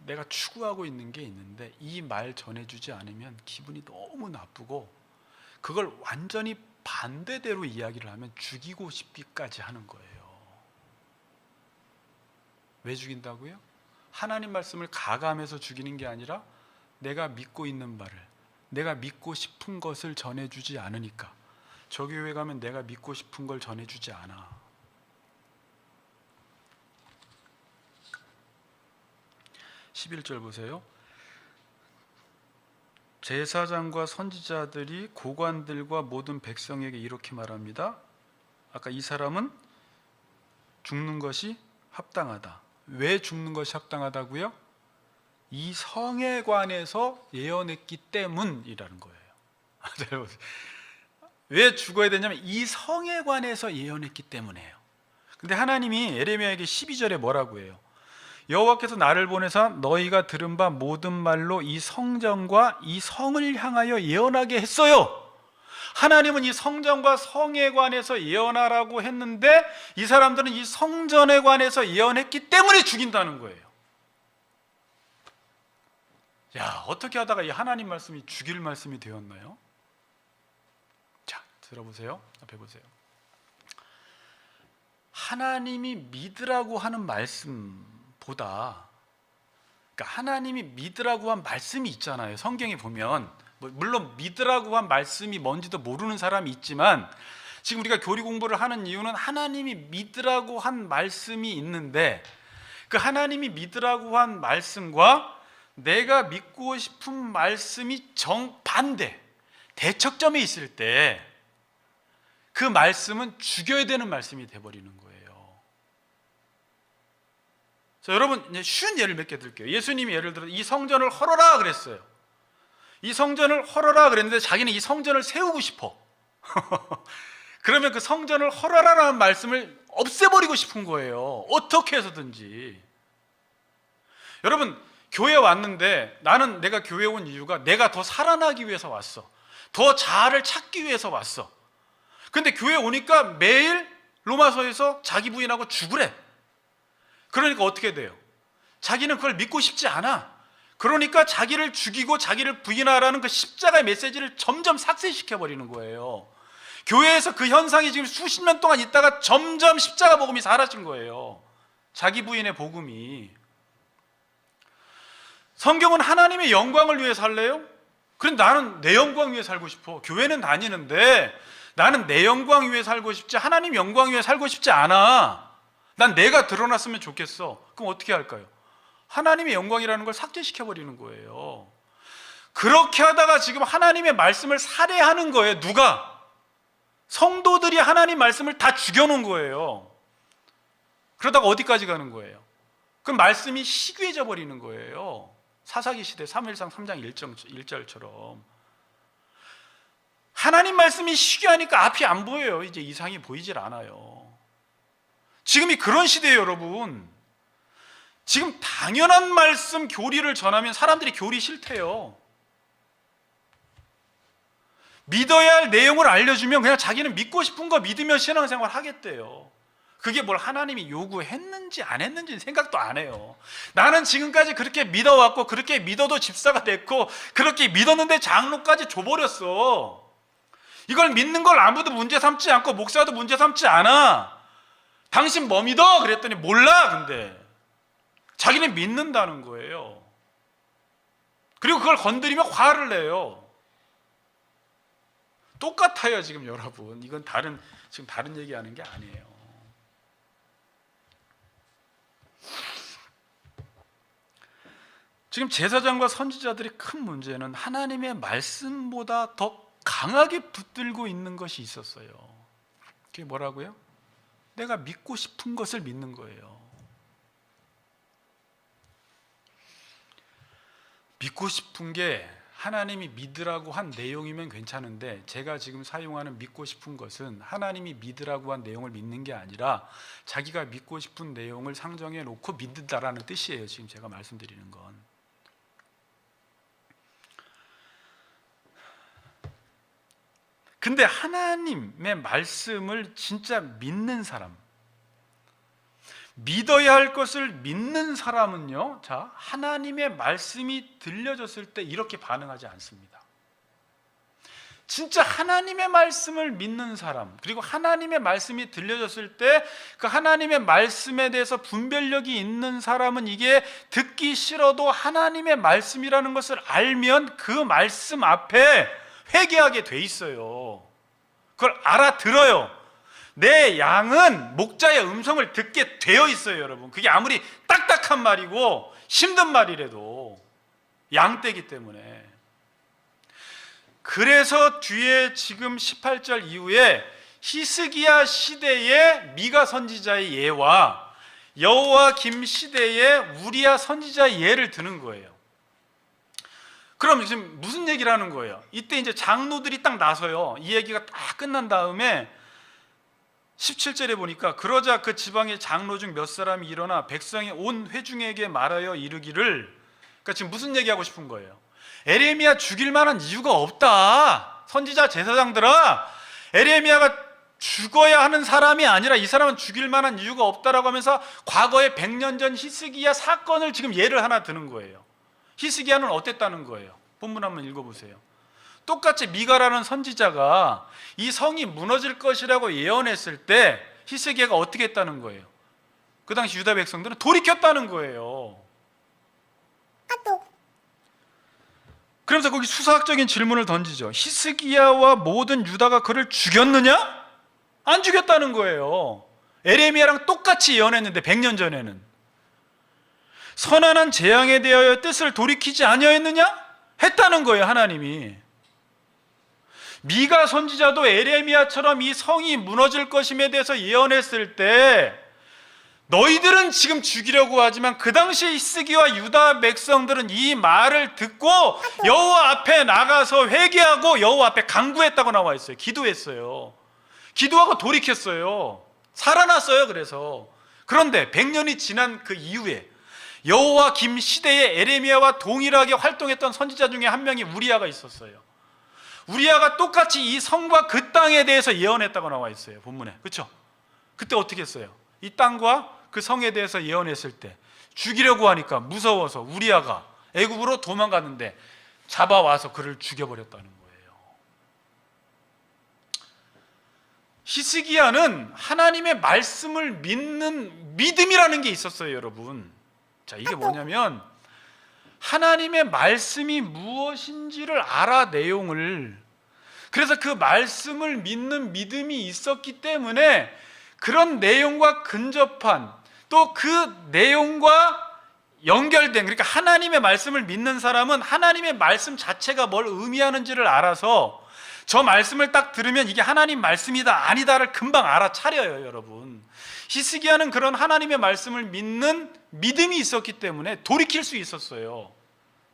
내가 추구하고 있는 게 있는데 이 말 전해주지 않으면 기분이 너무 나쁘고 그걸 완전히 반대대로 이야기를 하면 죽이고 싶기까지 하는 거예요. 왜 죽인다고요? 하나님 말씀을 가감해서 죽이는 게 아니라 내가 믿고 있는 바를, 내가 믿고 싶은 것을 전해주지 않으니까. 저 교회 가면 내가 믿고 싶은 걸 전해주지 않아. 11절 보세요. 제사장과 선지자들이 고관들과 모든 백성에게 이렇게 말합니다. 아까 이 사람은 죽는 것이 합당하다. 왜 죽는 것이 합당하다고요? 이 성에 관해서 예언했기 때문이라는 거예요. 왜 죽어야 되냐면 이 성에 관해서 예언했기 때문이에요. 근데 하나님이 에레미야에게 12절에 뭐라고 해요? 여호와께서 나를 보내사 너희가 들은 바 모든 말로 이 성전과 이 성을 향하여 예언하게 했어요. 하나님은 이 성전과 성에 관해서 예언하라고 했는데 이 사람들은 이 성전에 관해서 예언했기 때문에 죽인다는 거예요. 야, 어떻게 하다가 이 하나님 말씀이 죽일 말씀이 되었나요? 자, 들어보세요. 앞에 보세요. 하나님이 믿으라고 하는 말씀보다, 그러니까 하나님이 믿으라고 한 말씀이 있잖아요. 성경에 보면 물론 믿으라고 한 말씀이 뭔지도 모르는 사람이 있지만 지금 우리가 교리 공부를 하는 이유는 하나님이 믿으라고 한 말씀이 있는데 그 하나님이 믿으라고 한 말씀과 내가 믿고 싶은 말씀이 정반대, 대척점에 있을 때 그 말씀은 죽여야 되는 말씀이 돼버리는 거예요. 자, 여러분 쉬운 예를 몇 개 들게요. 예수님이 예를 들어 이 성전을 헐어라 그랬어요. 이 성전을 헐어라 그랬는데 자기는 이 성전을 세우고 싶어. 그러면 그 성전을 헐어라라는 말씀을 없애버리고 싶은 거예요. 어떻게 해서든지. 여러분 교회 왔는데 나는 내가 교회 온 이유가 내가 더 살아나기 위해서 왔어. 더 자아를 찾기 위해서 왔어. 근데 교회 오니까 매일 로마서에서 자기 부인하고 죽으래. 그러니까 어떻게 돼요? 자기는 그걸 믿고 싶지 않아. 그러니까 자기를 죽이고 자기를 부인하라는 그 십자가의 메시지를 점점 삭제시켜버리는 거예요. 교회에서 그 현상이 지금 수십 년 동안 있다가 점점 십자가 복음이 사라진 거예요. 자기 부인의 복음이. 성경은 하나님의 영광을 위해 살래요? 그럼 나는 내 영광 위해 살고 싶어. 교회는 다니는데 나는 내 영광 위해 살고 싶지 하나님 영광 위해 살고 싶지 않아. 난 내가 드러났으면 좋겠어. 그럼 어떻게 할까요? 하나님의 영광이라는 걸 삭제시켜버리는 거예요. 그렇게 하다가 지금 하나님의 말씀을 살해하는 거예요. 누가? 성도들이 하나님 말씀을 다 죽여놓은 거예요. 그러다가 어디까지 가는 거예요? 그 말씀이 희귀해져 버리는 거예요. 사사기 시대 3일상 3장 1절처럼 하나님 말씀이 희귀하니까 앞이 안 보여요. 이제 이상이 보이질 않아요. 지금이 그런 시대예요, 여러분. 지금 당연한 말씀 교리를 전하면 사람들이 교리 싫대요. 믿어야 할 내용을 알려주면 그냥 자기는 믿고 싶은 거 믿으며 신앙생활 하겠대요. 그게 뭘 하나님이 요구했는지 안 했는지 생각도 안 해요. 나는 지금까지 그렇게 믿어왔고, 그렇게 믿어도 집사가 됐고, 그렇게 믿었는데 장로까지 줘버렸어. 이걸 믿는 걸 아무도 문제 삼지 않고 목사도 문제 삼지 않아. 당신 뭐 믿어? 그랬더니 몰라. 근데 자기는 믿는다는 거예요. 그리고 그걸 건드리면 화를 내요. 똑같아요. 지금 여러분, 이건 지금 다른 얘기하는 게 아니에요. 지금 제사장과 선지자들의 큰 문제는 하나님의 말씀보다 더 강하게 붙들고 있는 것이 있었어요. 그게 뭐라고요? 내가 믿고 싶은 것을 믿는 거예요. 믿고 싶은 게 하나님이 믿으라고 한 내용이면 괜찮은데, 제가 지금 사용하는 믿고 싶은 것은 하나님이 믿으라고 한 내용을 믿는 게 아니라 자기가 믿고 싶은 내용을 상정해 놓고 믿는다라는 뜻이에요. 지금 제가 말씀드리는 건. 근데 하나님의 말씀을 진짜 믿는 사람, 믿어야 할 것을 믿는 사람은요, 자, 하나님의 말씀이 들려졌을 때 이렇게 반응하지 않습니다. 진짜 하나님의 말씀을 믿는 사람, 그리고 하나님의 말씀이 들려졌을 때 그 하나님의 말씀에 대해서 분별력이 있는 사람은 이게 듣기 싫어도 하나님의 말씀이라는 것을 알면 그 말씀 앞에 회개하게 돼 있어요. 그걸 알아들어요. 내 양은 목자의 음성을 듣게 되어 있어요, 여러분. 그게 아무리 딱딱한 말이고 힘든 말이라도 양떼기 때문에. 그래서 뒤에 지금 18절 이후에 히스기야 시대의 미가 선지자의 예와 여호와김 시대의 우리야 선지자의 예를 드는 거예요. 그럼 지금 무슨 얘기를 하는 거예요? 이때 이제 장로들이 딱 나서요. 이 얘기가 딱 끝난 다음에 17절에 보니까 그러자 그 지방의 장로 중 몇 사람이 일어나 백성의 온 회중에게 말하여 이르기를, 그러니까 지금 무슨 얘기하고 싶은 거예요? 에레미야 죽일 만한 이유가 없다. 선지자 제사장들아, 에레미야가 죽어야 하는 사람이 아니라 이 사람은 죽일 만한 이유가 없다라고 하면서 과거에 100년 전 히스기야 사건을 지금 예를 하나 드는 거예요. 히스기야는 어땠다는 거예요? 본문 한번 읽어보세요. 똑같이 미가라는 선지자가 이 성이 무너질 것이라고 예언했을 때 히스기야가 어떻게 했다는 거예요? 그 당시 유다 백성들은 돌이켰다는 거예요. 그러면서 거기 수사학적인 질문을 던지죠. 히스기야와 모든 유다가 그를 죽였느냐? 안 죽였다는 거예요. 에레미야랑 똑같이 예언했는데 100년 전에는. 선한한 재앙에 대하여 뜻을 돌이키지 아니하였느냐? 했다는 거예요, 하나님이. 미가 선지자도 에레미야처럼 이 성이 무너질 것임에 대해서 예언했을 때 너희들은 지금 죽이려고 하지만 그 당시에 히스기야와 유다 백성들은 이 말을 듣고 여호와 앞에 나가서 회개하고 여호와 앞에 간구했다고 나와 있어요. 기도했어요. 기도하고 돌이켰어요. 살아났어요. 그런데 100년이 지난 그 이후에 여호와김 시대에 에레미야와 동일하게 활동했던 선지자 중에 한 명이 우리야가 있었어요. 우리야가 똑같이 이 성과 그 땅에 대해서 예언했다고 나와 있어요, 본문에. 그렇죠? 그때 어떻게 했어요? 이 땅과 그 성에 대해서 예언했을 때 죽이려고 하니까 무서워서 우리야가 애굽으로 도망갔는데 잡아와서 그를 죽여버렸다는 거예요. 히스기야는 하나님의 말씀을 믿는 믿음이라는 게 있었어요, 여러분. 자, 이게 뭐냐면 하나님의 말씀이 무엇인지를 알아, 내용을. 그래서 그 말씀을 믿는 믿음이 있었기 때문에 그런 내용과 근접한, 또 그 내용과 연결된, 그러니까 하나님의 말씀을 믿는 사람은 하나님의 말씀 자체가 뭘 의미하는지를 알아서 저 말씀을 딱 들으면 이게 하나님 말씀이다 아니다를 금방 알아차려요, 여러분. 히스기야는 그런 하나님의 말씀을 믿는 믿음이 있었기 때문에 돌이킬 수 있었어요.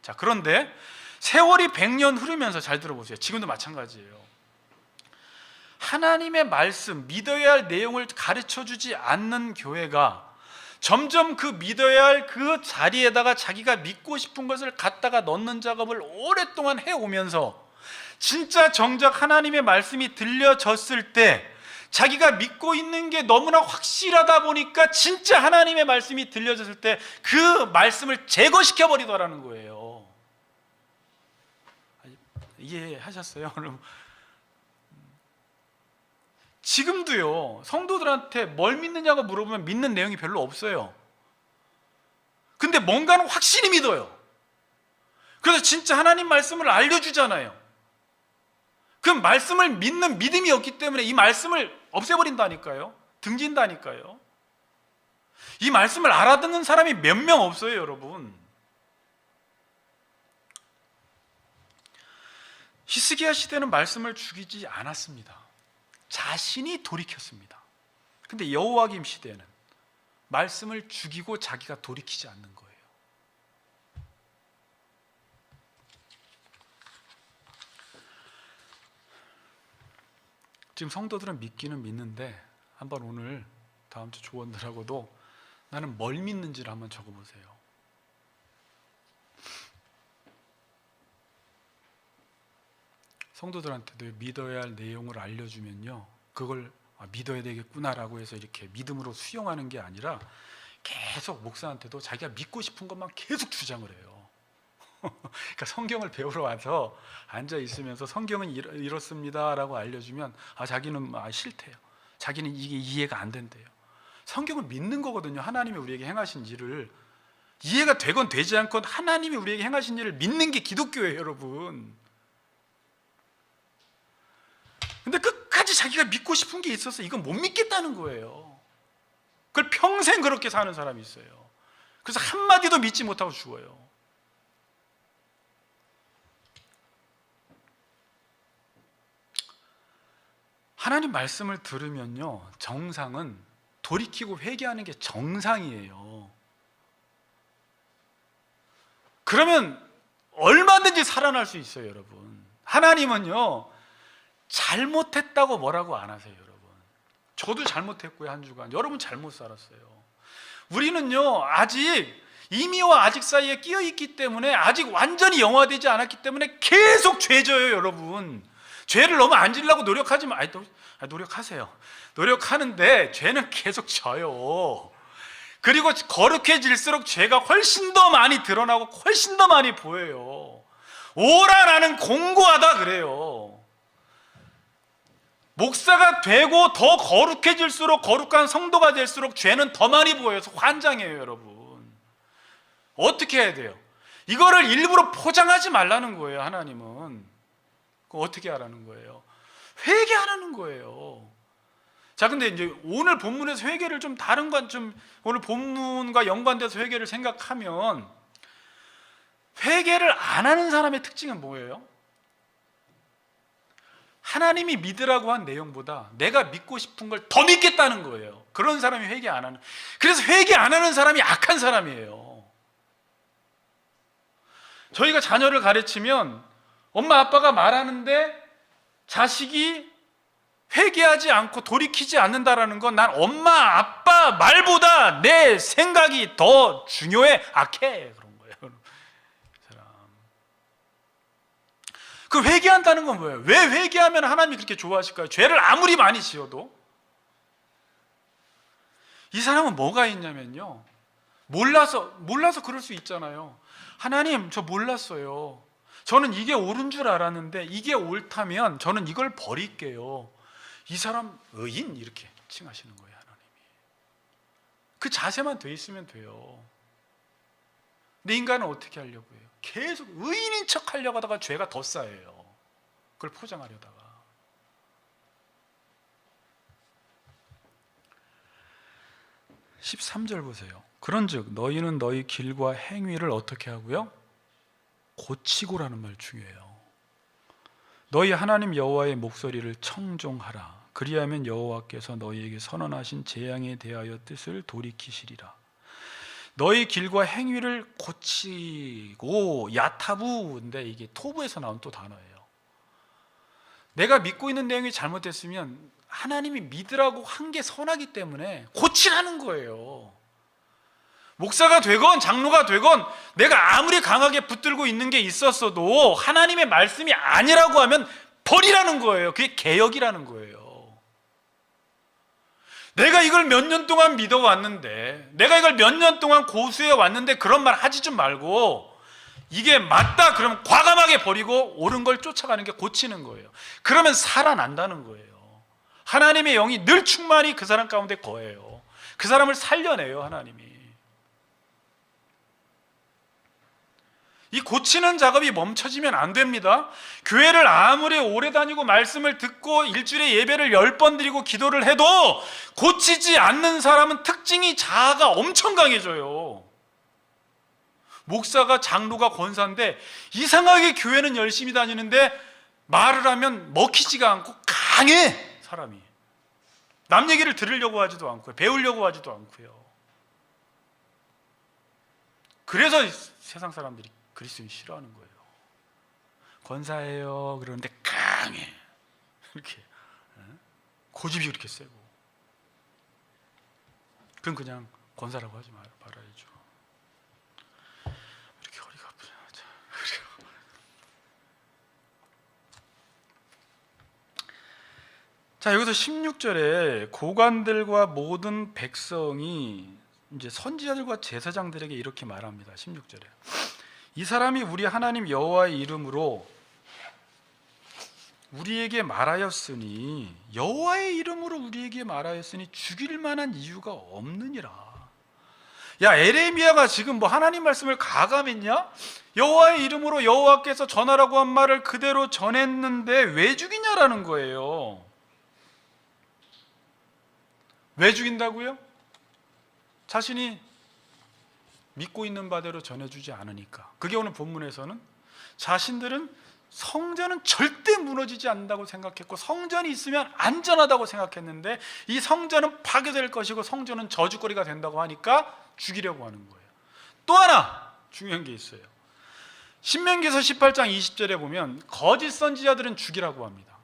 자, 그런데 세월이 100년 흐르면서, 잘 들어보세요. 지금도 마찬가지예요. 하나님의 말씀, 믿어야 할 내용을 가르쳐주지 않는 교회가 점점 그 믿어야 할 그 자리에다가 자기가 믿고 싶은 것을 갖다가 넣는 작업을 오랫동안 해오면서 진짜 정작 하나님의 말씀이 들려졌을 때 자기가 믿고 있는 게 너무나 확실하다 보니까 진짜 하나님의 말씀이 들려졌을 때 그 말씀을 제거시켜 버리더라는 거예요. 이해하셨어요? 지금도요, 성도들한테 뭘 믿느냐고 물어보면 믿는 내용이 별로 없어요. 근데 뭔가는 확실히 믿어요. 그래서 진짜 하나님 말씀을 알려주잖아요. 그 말씀을 믿는 믿음이 없기 때문에 이 말씀을 없애버린다니까요. 등진다니까요. 이 말씀을 알아듣는 사람이 몇 명 없어요, 여러분. 히스기야 시대는 말씀을 죽이지 않았습니다. 자신이 돌이켰습니다. 근데 여호와김 시대는 말씀을 죽이고 자기가 돌이키지 않는 거예요. 지금 성도들은 믿기는 믿는데 한번 오늘 다음 주 조원들하고도 나는 뭘 믿는지를 한번 적어보세요. 성도들한테도 믿어야 할 내용을 알려주면요, 그걸 믿어야 되겠구나라고 해서 이렇게 믿음으로 수용하는 게 아니라 계속 목사한테도 자기가 믿고 싶은 것만 계속 주장을 해요. 그러니까 성경을 배우러 와서 앉아 있으면서 성경은 이렇습니다라고 알려주면 자기는 싫대요. 자기는 이게 이해가 안 된대요. 성경은 믿는 거거든요. 하나님이 우리에게 행하신 일을 이해가 되건 되지 않건 하나님이 우리에게 행하신 일을 믿는 게 기독교예요, 여러분. 근데 끝까지 자기가 믿고 싶은 게 있어서 이건 못 믿겠다는 거예요. 그걸 평생 그렇게 사는 사람이 있어요. 그래서 한마디도 믿지 못하고 죽어요. 하나님 말씀을 들으면요, 정상은 돌이키고 회개하는 게 정상이에요. 그러면 얼마든지 살아날 수 있어요, 여러분. 하나님은요, 잘못했다고 뭐라고 안 하세요, 여러분. 저도 잘못했고요, 한 주간. 여러분 잘못 살았어요. 우리는요, 아직 이미와 아직 사이에 끼어 있기 때문에, 아직 완전히 영화되지 않았기 때문에 계속 죄져요, 여러분. 죄를 너무 안 지려고 노력하지 마. 노력하세요. 노력하는데 죄는 계속 져요. 그리고 거룩해질수록 죄가 훨씬 더 많이 드러나고 훨씬 더 많이 보여요. 오라 나는 공고하다 그래요. 목사가 되고 더 거룩해질수록, 거룩한 성도가 될수록 죄는 더 많이 보여서 환장해요, 여러분. 어떻게 해야 돼요? 이거를 일부러 포장하지 말라는 거예요, 하나님은. 그거 어떻게 하라는 거예요? 회개하라는 거예요. 자, 근데 이제 오늘 본문에서 회개를 좀 다른 건 좀, 오늘 본문과 연관돼서 회개를 생각하면, 회개를 안 하는 사람의 특징은 뭐예요? 하나님이 믿으라고 한 내용보다 내가 믿고 싶은 걸 더 믿겠다는 거예요. 그런 사람이 회개 안 하는. 그래서 회개 안 하는 사람이 악한 사람이에요. 저희가 자녀를 가르치면 엄마 아빠가 말하는데 자식이 회개하지 않고 돌이키지 않는다라는 건, 난 엄마 아빠 말보다 내 생각이 더 중요해, 악해, 그런 거예요. 그 회개한다는 건 뭐예요? 왜 회개하면 하나님이 그렇게 좋아하실까요? 죄를 아무리 많이 지어도. 이 사람은 뭐가 있냐면요, 몰라서 그럴 수 있잖아요. 하나님, 저 몰랐어요. 저는 이게 옳은 줄 알았는데 이게 옳다면 저는 이걸 버릴게요. 이 사람 의인, 이렇게 칭하시는 거예요, 하나님이. 그 자세만 돼 있으면 돼요. 근데 인간은 어떻게 하려고 해요? 계속 의인인 척 하려고 하다가 죄가 더 쌓여요. 그걸 포장하려다가. 13절 보세요. 그런즉 너희는 너희 길과 행위를 어떻게 하고요? 고치고라는 말 중요해요. 너희 하나님 여호와의 목소리를 청종하라. 그리하면 여호와께서 너희에게 선언하신 재앙에 대하여 뜻을 돌이키시리라. 너희 길과 행위를 고치고, 야타부인데 이게 토부에서 나온 또 단어예요. 내가 믿고 있는 내용이 잘못됐으면 하나님이 믿으라고 한 게 선하기 때문에 고치라는 거예요. 목사가 되건 장로가 되건 내가 아무리 강하게 붙들고 있는 게 있었어도 하나님의 말씀이 아니라고 하면 버리라는 거예요. 그게 개혁이라는 거예요. 내가 이걸 몇 년 동안 믿어왔는데, 내가 이걸 몇 년 동안 고수해 왔는데 그런 말 하지 좀 말고, 이게 맞다 그러면 과감하게 버리고 옳은 걸 쫓아가는 게 고치는 거예요. 그러면 살아난다는 거예요. 하나님의 영이 늘 충만히 그 사람 가운데 거해요. 그 사람을 살려내요, 하나님이. 이 고치는 작업이 멈춰지면 안 됩니다. 교회를 아무리 오래 다니고 말씀을 듣고 일주일에 예배를 10번 드리고 기도를 해도 고치지 않는 사람은 특징이 자아가 엄청 강해져요. 목사가 장로가 권사인데 이상하게 교회는 열심히 다니는데 말을 하면 먹히지가 않고 강해, 사람이. 남 얘기를 들으려고 하지도 않고요, 배우려고 하지도 않고요. 그래서 세상 사람들이 그리스도인 싫어하는 거예요. 권사예요 그러는데 강해, 이렇게 고집이 그렇게 세고. 그럼 그냥 권사라고 하지 말아야죠. 이렇게 허리가 아프냐. 자, 여기서 16절에 고관들과 모든 백성이 이제 선지자들과 제사장들에게 이렇게 말합니다. 16절에 이 사람이 우리 하나님 여호와의 이름으로 우리에게 말하였으니, 여호와의 이름으로 우리에게 말하였으니 죽일 만한 이유가 없느니라. 야, 에레미야가 지금 뭐 하나님 말씀을 가감했냐? 여호와의 이름으로 여호와께서 전하라고 한 말을 그대로 전했는데 왜 죽이냐라는 거예요. 왜 죽인다고요? 자신이 믿고 있는 바대로 전해주지 않으니까. 그게 오늘 본문에서는 자신들은 성전은 절대 무너지지 않는다고 생각했고 성전이 있으면 안전하다고 생각했는데 이 성전은 파괴될 것이고 성전은 저주거리가 된다고 하니까 죽이려고 하는 거예요. 또 하나 중요한 게 있어요. 신명기서 18장 20절에 보면 거짓 선지자들은 죽이라고 합니다.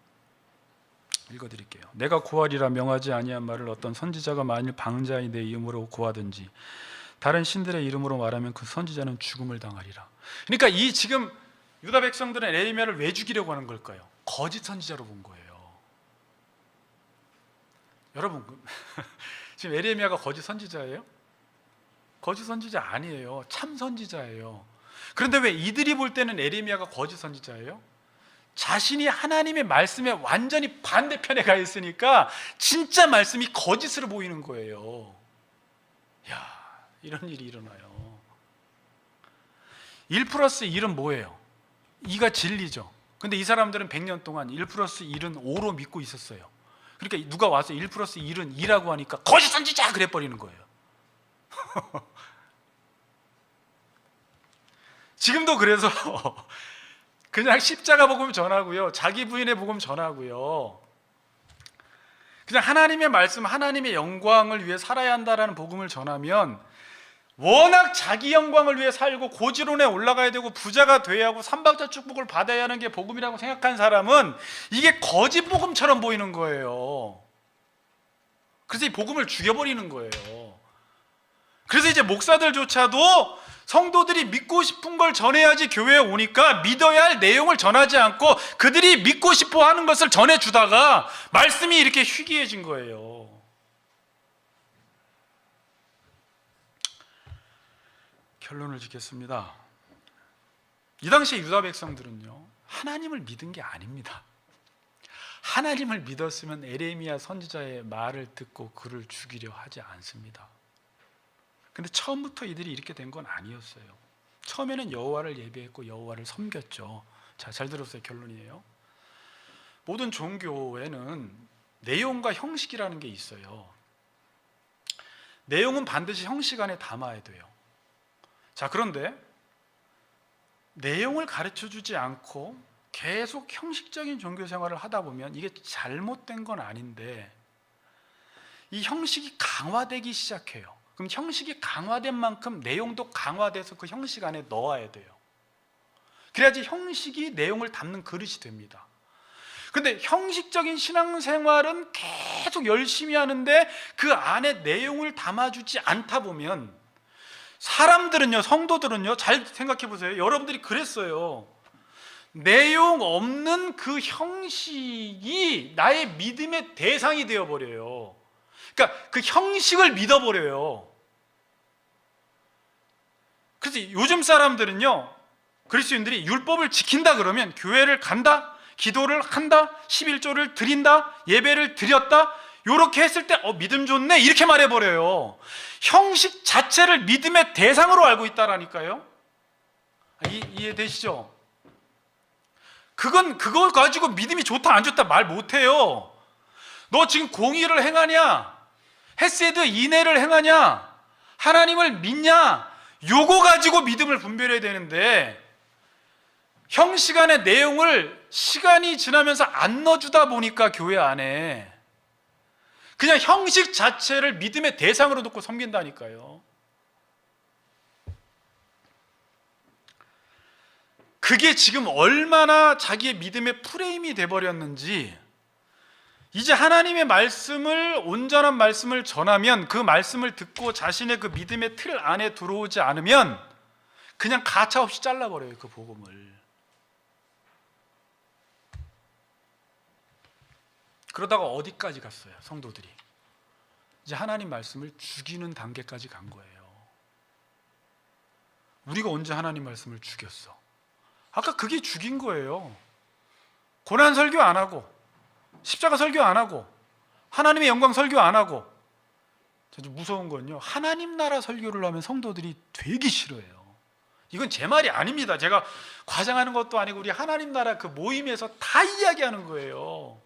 읽어드릴게요. 내가 고하리라 명하지 아니한 말을 어떤 선지자가 만일 방자히 내 이름으로 고하든지 다른 신들의 이름으로 말하면 그 선지자는 죽음을 당하리라. 그러니까 이 지금 유다 백성들은 에레미야를 왜 죽이려고 하는 걸까요? 거짓 선지자로 본 거예요. 여러분, 지금 에레미야가 거짓 선지자예요? 거짓 선지자 아니에요. 참 선지자예요. 그런데 왜 이들이 볼 때는 에레미야가 거짓 선지자예요? 자신이 하나님의 말씀에 완전히 반대편에 가 있으니까 진짜 말씀이 거짓으로 보이는 거예요. 야, 이런 일이 일어나요. 1 플러스 1은 뭐예요? 2가 진리죠. 근데 이 사람들은 100년 동안 1 플러스 1은 5로 믿고 있었어요. 그러니까 누가 와서 1 플러스 1은 2라고 하니까 거짓 선지자 그래 버리는 거예요. 지금도 그래서 그냥 십자가 복음 전하고요, 자기 부인의 복음 전하고요, 그냥 하나님의 말씀, 하나님의 영광을 위해 살아야 한다라는 복음을 전하면 워낙 자기 영광을 위해 살고 고지론에 올라가야 되고 부자가 돼야 하고 삼박자 축복을 받아야 하는 게 복음이라고 생각한 사람은 이게 거짓 복음처럼 보이는 거예요. 그래서 이 복음을 죽여버리는 거예요. 그래서 이제 목사들조차도 성도들이 믿고 싶은 걸 전해야지 교회에 오니까 믿어야 할 내용을 전하지 않고 그들이 믿고 싶어 하는 것을 전해주다가 말씀이 이렇게 희귀해진 거예요. 결론을 짓겠습니다. 이 당시에 유다 백성들은요, 하나님을 믿은 게 아닙니다. 하나님을 믿었으면 에레미야 선지자의 말을 듣고 그를 죽이려 하지 않습니다. 근데 처음부터 이들이 이렇게 된 건 아니었어요. 처음에는 여호와를 예배했고 여호와를 섬겼죠. 자, 잘 들으세요. 결론이에요. 모든 종교에는 내용과 형식이라는 게 있어요. 내용은 반드시 형식 안에 담아야 돼요. 자, 그런데 내용을 가르쳐주지 않고 계속 형식적인 종교 생활을 하다 보면 이게 잘못된 건 아닌데 이 형식이 강화되기 시작해요. 그럼 형식이 강화된 만큼 내용도 강화돼서 그 형식 안에 넣어야 돼요. 그래야지 형식이 내용을 담는 그릇이 됩니다. 그런데 형식적인 신앙생활은 계속 열심히 하는데 그 안에 내용을 담아주지 않다 보면 사람들은요, 성도들은요, 잘 생각해 보세요. 여러분들이 그랬어요. 내용 없는 그 형식이 나의 믿음의 대상이 되어버려요. 그러니까 그 형식을 믿어버려요. 그래서 요즘 사람들은요, 그리스도인들이 율법을 지킨다 그러면 교회를 간다, 기도를 한다, 11조를 드린다, 예배를 드렸다, 요렇게 했을 때 믿음 좋네 이렇게 말해버려요. 형식 자체를 믿음의 대상으로 알고 있다라니까요. 이해되시죠? 그걸 가지고 믿음이 좋다 안 좋다 말 못해요. 너 지금 공의를 행하냐, 헤세드 인애를 행하냐, 하나님을 믿냐, 요거 가지고 믿음을 분별해야 되는데, 형식 안의 내용을 시간이 지나면서 안 넣어주다 보니까 교회 안에 그냥 형식 자체를 믿음의 대상으로 놓고 섬긴다니까요. 그게 지금 얼마나 자기의 믿음의 프레임이 돼버렸는지, 이제 하나님의 말씀을, 온전한 말씀을 전하면 그 말씀을 듣고 자신의 그 믿음의 틀 안에 들어오지 않으면 그냥 가차없이 잘라버려요, 그 복음을. 그러다가 어디까지 갔어요, 성도들이? 이제 하나님 말씀을 죽이는 단계까지 간 거예요. 우리가 언제 하나님 말씀을 죽였어? 아까 그게 죽인 거예요. 고난 설교 안 하고, 십자가 설교 안 하고, 하나님의 영광 설교 안 하고. 아주 무서운 건요, 하나님 나라 설교를 하면 성도들이 되게 싫어해요. 이건 제 말이 아닙니다. 제가 과장하는 것도 아니고 우리 하나님 나라 그 모임에서 다 이야기하는 거예요.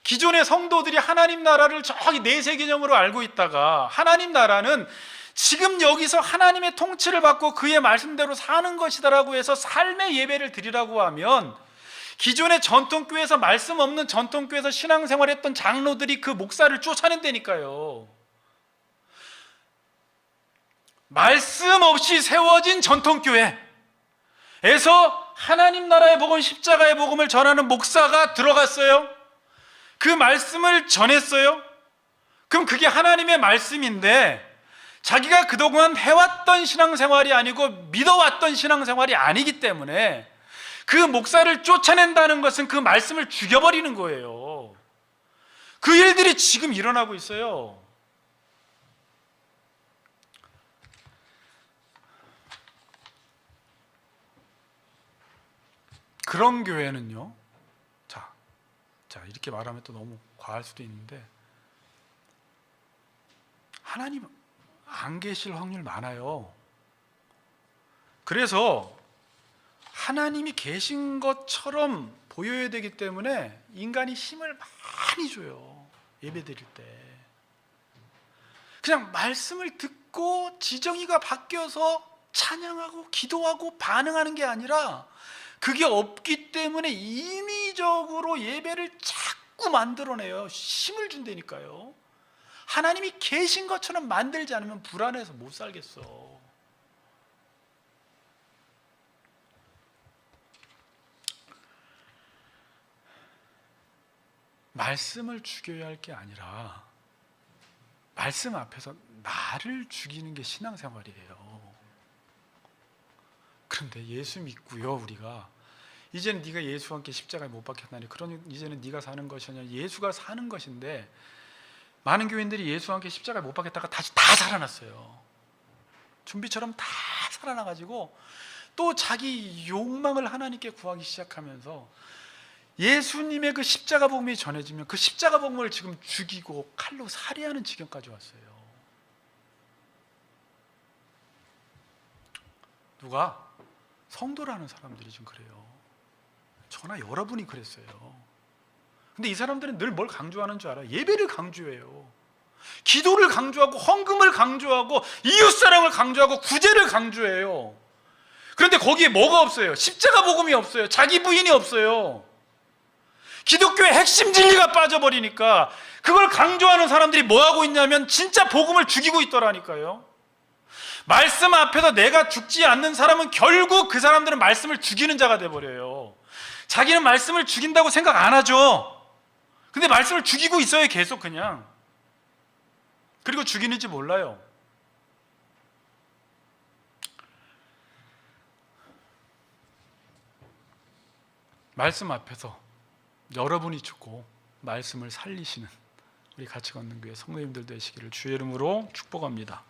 기존의 성도들이 하나님 나라를 저기 내세 개념으로 알고 있다가, 하나님 나라는 지금 여기서 하나님의 통치를 받고 그의 말씀대로 사는 것이다라고 해서 삶의 예배를 드리라고 하면, 기존의 전통교회에서 말씀 없는 전통교회에서 신앙생활했던 장로들이 그 목사를 쫓아낸다니까요. 말씀 없이 세워진 전통교회에서 하나님 나라의 복음, 십자가의 복음을 전하는 목사가 들어갔어요. 그 말씀을 전했어요. 그럼 그게 하나님의 말씀인데, 자기가 그동안 해왔던 신앙생활이 아니고 믿어왔던 신앙생활이 아니기 때문에 그 목사를 쫓아낸다는 것은 그 말씀을 죽여버리는 거예요. 그 일들이 지금 일어나고 있어요. 그런 교회는요, 자 이렇게 말하면 또 너무 과할 수도 있는데, 하나님 안 계실 확률 많아요. 그래서 하나님이 계신 것처럼 보여야 되기 때문에 인간이 힘을 많이 줘요. 예배 드릴 때 그냥 말씀을 듣고 지정이가 바뀌어서 찬양하고 기도하고 반응하는 게 아니라, 그게 없기 때문에 인위적으로 예배를 자꾸 만들어내요. 힘을 준다니까요. 하나님이 계신 것처럼 만들지 않으면 불안해서 못 살겠어. 말씀을 죽여야 할 게 아니라 말씀 앞에서 나를 죽이는 게 신앙생활이에요. 그런데 예수 믿고요, 우리가 이제는 네가 예수와 함께 십자가에 못 박혔나니 그러니 이제는 네가 사는 것이 아니라 예수가 사는 것인데, 많은 교인들이 예수와 함께 십자가에 못 박혔다가 다시 다 살아났어요. 좀비처럼 다 살아나가지고 또 자기 욕망을 하나님께 구하기 시작하면서, 예수님의 그 십자가 복음이 전해지면 그 십자가 복음을 지금 죽이고 칼로 살해하는 지경까지 왔어요. 누가? 성도라는 사람들이 좀 그래요. 저나 여러분이 그랬어요. 근데 이 사람들은 늘 뭘 강조하는 줄 알아요? 예배를 강조해요. 기도를 강조하고 헌금을 강조하고 이웃사랑을 강조하고 구제를 강조해요. 그런데 거기에 뭐가 없어요? 십자가 복음이 없어요. 자기 부인이 없어요. 기독교의 핵심 진리가 빠져버리니까 그걸 강조하는 사람들이 뭐 하고 있냐면 진짜 복음을 죽이고 있더라니까요. 말씀 앞에서 내가 죽지 않는 사람은 결국 그 사람들은 말씀을 죽이는 자가 돼버려요. 자기는 말씀을 죽인다고 생각 안 하죠. 근데 말씀을 죽이고 있어요, 계속 그냥. 그리고 죽이는지 몰라요. 말씀 앞에서 여러분이 죽고 말씀을 살리시는 우리 같이 걷는 교회 성도님들 되시기를 주의 이름으로 축복합니다.